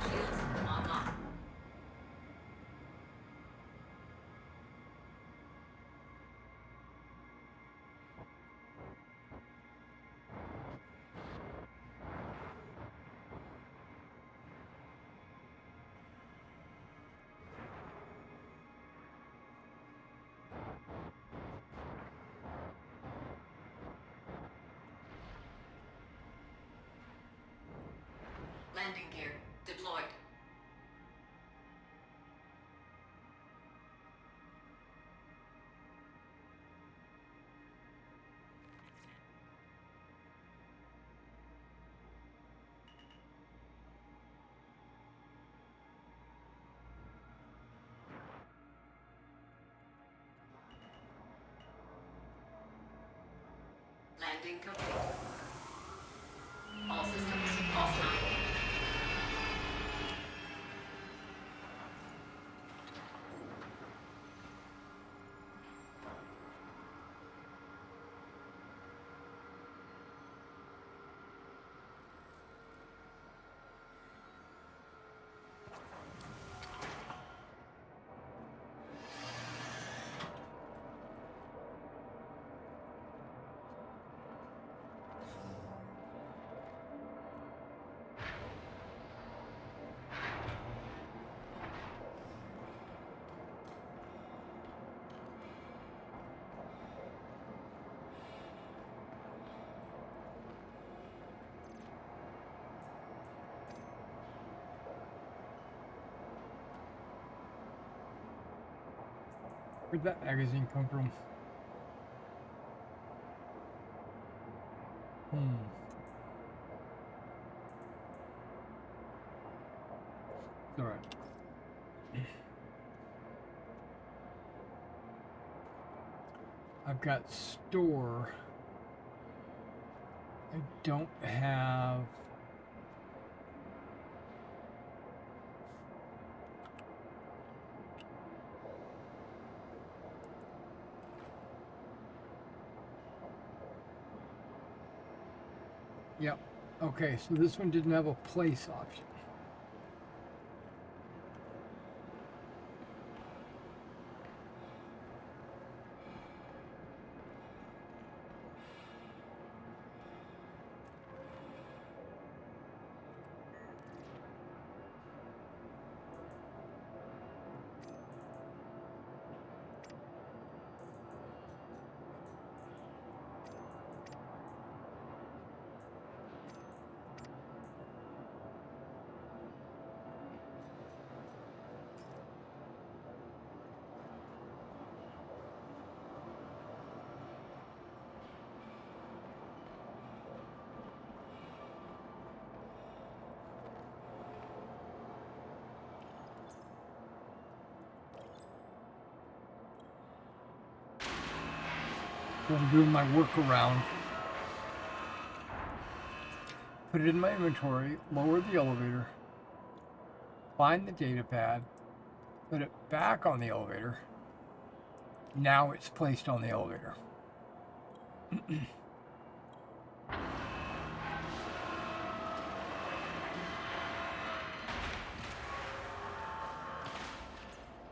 Shields online. Landing complete. All systems offline. Where'd that magazine come from? It's all right. I've got store. I don't have. Yep. Okay, so this one didn't have a place option. So I'm doing my workaround. Put it in my inventory, lower the elevator, find the data pad, put it back on the elevator. Now it's placed on the elevator.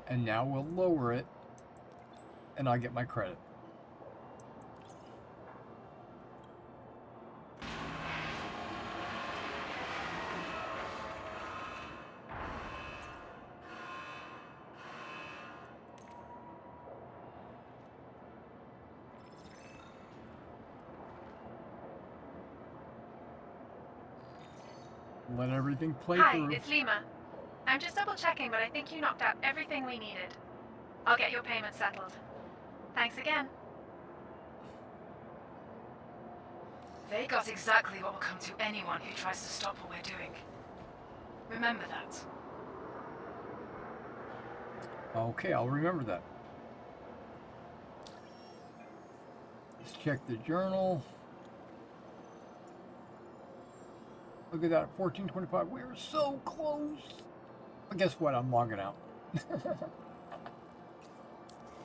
And now we'll lower it and I'll get my credit. Let everything play Hi, through. it's Lima. I'm just double checking, but I think you knocked out everything we needed. I'll get your payment settled. Thanks again. They got exactly what will come to anyone who tries to stop what we're doing. Remember that. Okay, I'll remember that. Let's check the journal. Look at that, 14:25. We're so close. But guess what? I'm logging out.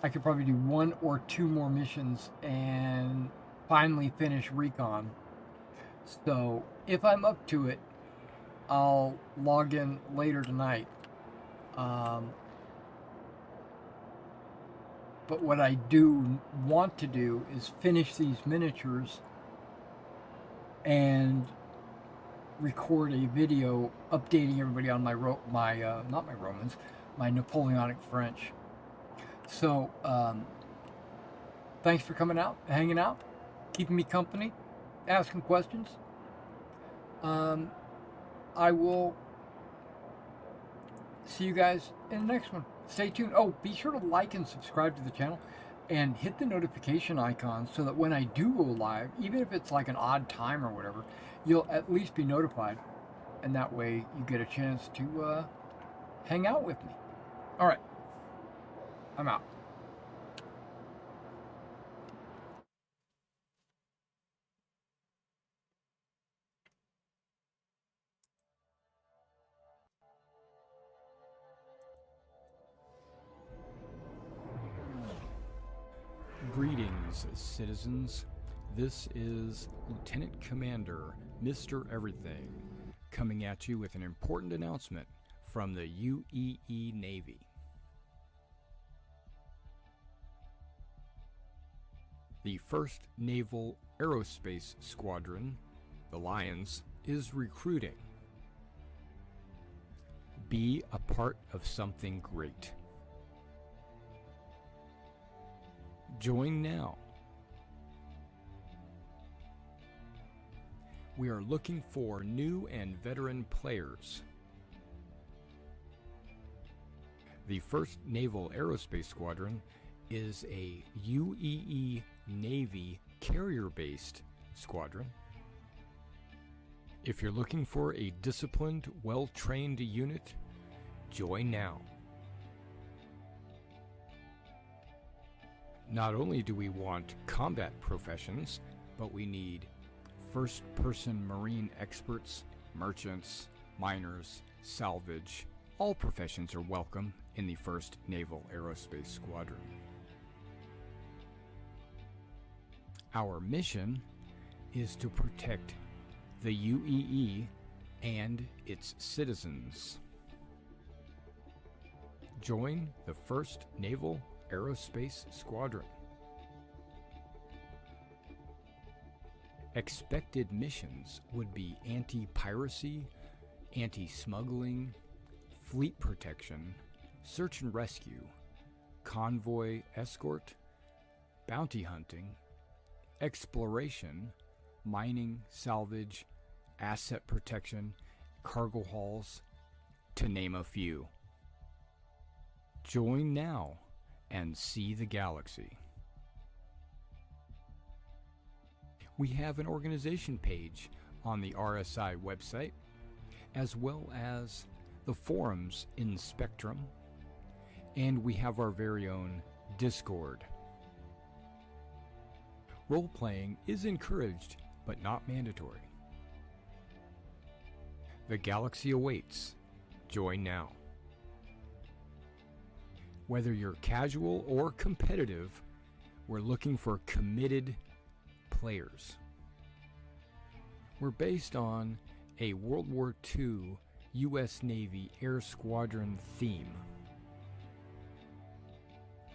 I could probably do 1 or 2 more missions and finally finish recon. So if I'm up to it, I'll log in later tonight. But what I do want to do is finish these miniatures and record a video updating everybody on my not my Romans, my Napoleonic French. So thanks for coming out, hanging out, keeping me company, asking questions. I will see you guys in the next one. Stay tuned. Oh, be sure to like and subscribe to the channel and hit the notification icon so that when I do go live, even if it's like an odd time or whatever, you'll at least be notified. And that way you get a chance to hang out with me. All right. I'm out. Greetings, citizens. This is Lieutenant Commander Mr. Everything coming at you with an important announcement from the UEE Navy. The 1st Naval Aerospace Squadron, the Lions, is recruiting. Be a part of something great. Join now. We are looking for new and veteran players. The 1st Naval Aerospace Squadron is a UEE Navy carrier-based squadron. If you're looking for a disciplined, well-trained unit, join now. Not only do we want combat professions, but we need first-person marine experts, merchants, miners, salvage. All professions are welcome in the 1st Naval Aerospace Squadron. Our mission is to protect the UEE and its citizens. Join the 1st Naval Aerospace Squadron. Expected missions would be anti-piracy, anti-smuggling, fleet protection, search and rescue, convoy escort, bounty hunting, exploration, mining, salvage, asset protection, cargo hauls, to name a few. Join now and see the galaxy. We have an organization page on the RSI website, as well as the forums in Spectrum, and we have our very own Discord. Role-playing is encouraged, but not mandatory. The galaxy awaits. Join now. Whether you're casual or competitive, we're looking for committed players. We're based on a World War II U.S. Navy Air Squadron theme.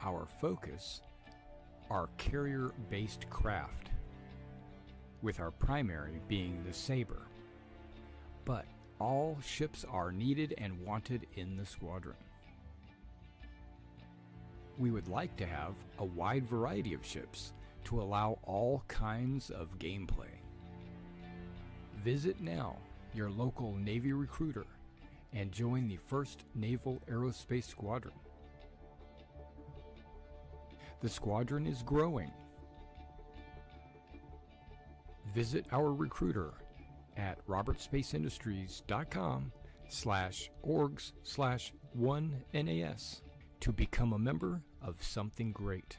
Our focus are carrier-based craft, with our primary being the Sabre. But all ships are needed and wanted in the squadron. We would like to have a wide variety of ships to allow all kinds of gameplay. Visit now your local Navy recruiter and join the 1st Naval Aerospace Squadron. The squadron is growing. Visit our recruiter at robertspaceindustries.com/orgs/1NAS to become a member of something great.